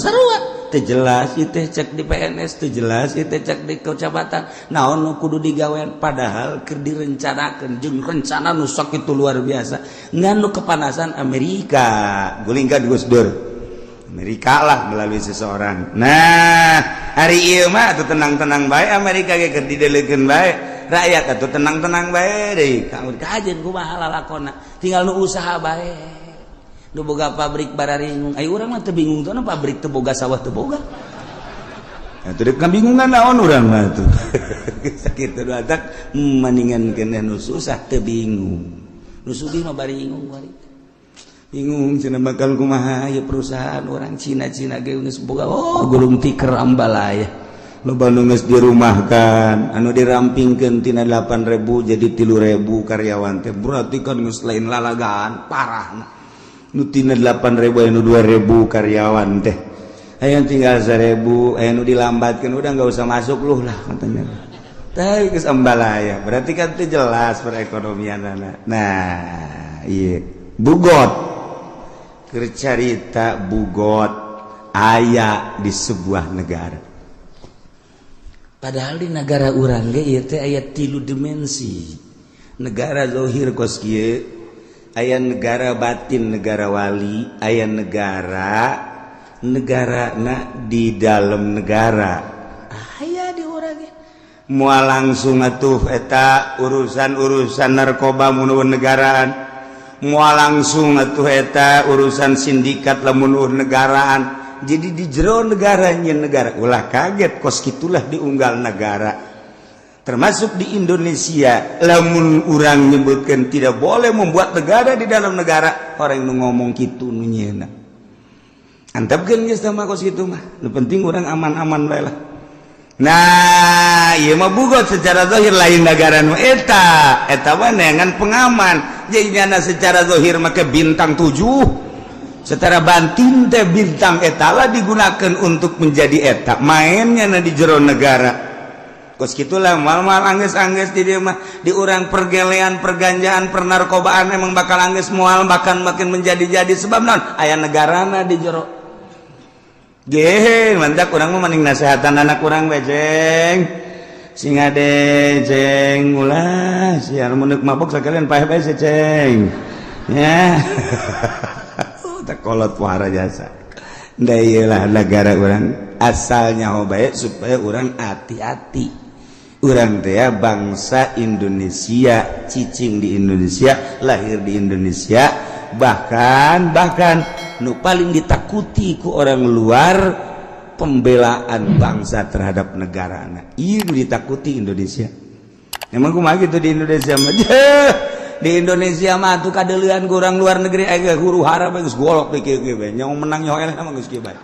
sarua teh jelas ieu teh cek di PNS teh jelas ieu teh cek di kecamatan naon nu kudu digawean padahal keur direncanakeun jeung rencana nu sakitu luar biasa nganu kepanasan Amerika gulingkan Gus Dur Amerika lah melalui seseorang nah hari ieu mah atuh tenang-tenang bae Amerika ge keur didelekeun bae rakyat atuh tenang-tenang bae deui kajen kumaha lalakonna tinggal nu usaha bae nu boga pabrik bararingung aya urang mah teu bingung tuh pabrik teu boga sawah teu boga atuh deuk kabingungan naon urang mah tuh sakitu batak mendingan keneh nu susah teu bingung nu sugih mah bari bingung cenah bakal kumaha ieu perusahaan orang Cina ge geus boga gulung tiker ambalaya loba nu geus dirumahkan anu dirampingkeun tina 8.000 jadi 3.000 karyawan teh berarti kan geus lain lalagaan parahna nu tina 8.000 anu 2.000 karyawan teh aya tinggal 1.000 aya nu dilambatkeun udah enggak usah masuk luh lah katanya teh geus ambalaya berarti kan teh jelas perekonomianna nah ieu bugot keur carita bugot aya di sebuah negara padahal di negara urang ge ieu teh aya 3 dimensi negara zahir kos kieu aya negara batin negara wali aya negara di dalam negara aya diurang mual langsung atuh eta urusan narkoba mun negaraan mual langsung atuh eta urusan sindikat lamun negaraan jadi di jero negaranya negara ulah kaget kos gitulah diunggal negara termasuk di Indonesia lamun urang nyebutkan tidak boleh membuat negara di dalam negara orang yang ngomong gitu nu nyeuna antapkeun geus mah kos kitu mah nu penting urang aman-aman bae lah nah ieu mah bugot secara zahir lain negara nu eta mah neangan pengaman jadinya secara zahir make bintang 7 secara batin teh bintang eta lah digunakan untuk menjadi eta mainnya di jero negara kos gitulah mal-mal angges-angges di dieu mah di urang pergelean perganjaan pernarkobaan emang bakal angges moal bahkan makin menjadi-jadi sebab naon aya negarana di jero ge mantak urang mah maning nasehatan anak urang we ceng sing ade ceng ulah siar mun mabok sakalian paeh bae ceng ya tak kolot wahara jasa da iyalah negara urang asalnya bae supaya urang hati-hati urang teh bangsa Indonesia cicing di Indonesia lahir di Indonesia bahkan nu paling ditakuti ku orang luar pembelaan bangsa terhadap negara ieu ditakuti Indonesia emang kumaha gitu di Indonesia mah di Indonesia mah tuh kadeulean ku urang luar negeri aya huru hara geus golok dikeu ge nya menang nyaho eleh mah geus kieu bae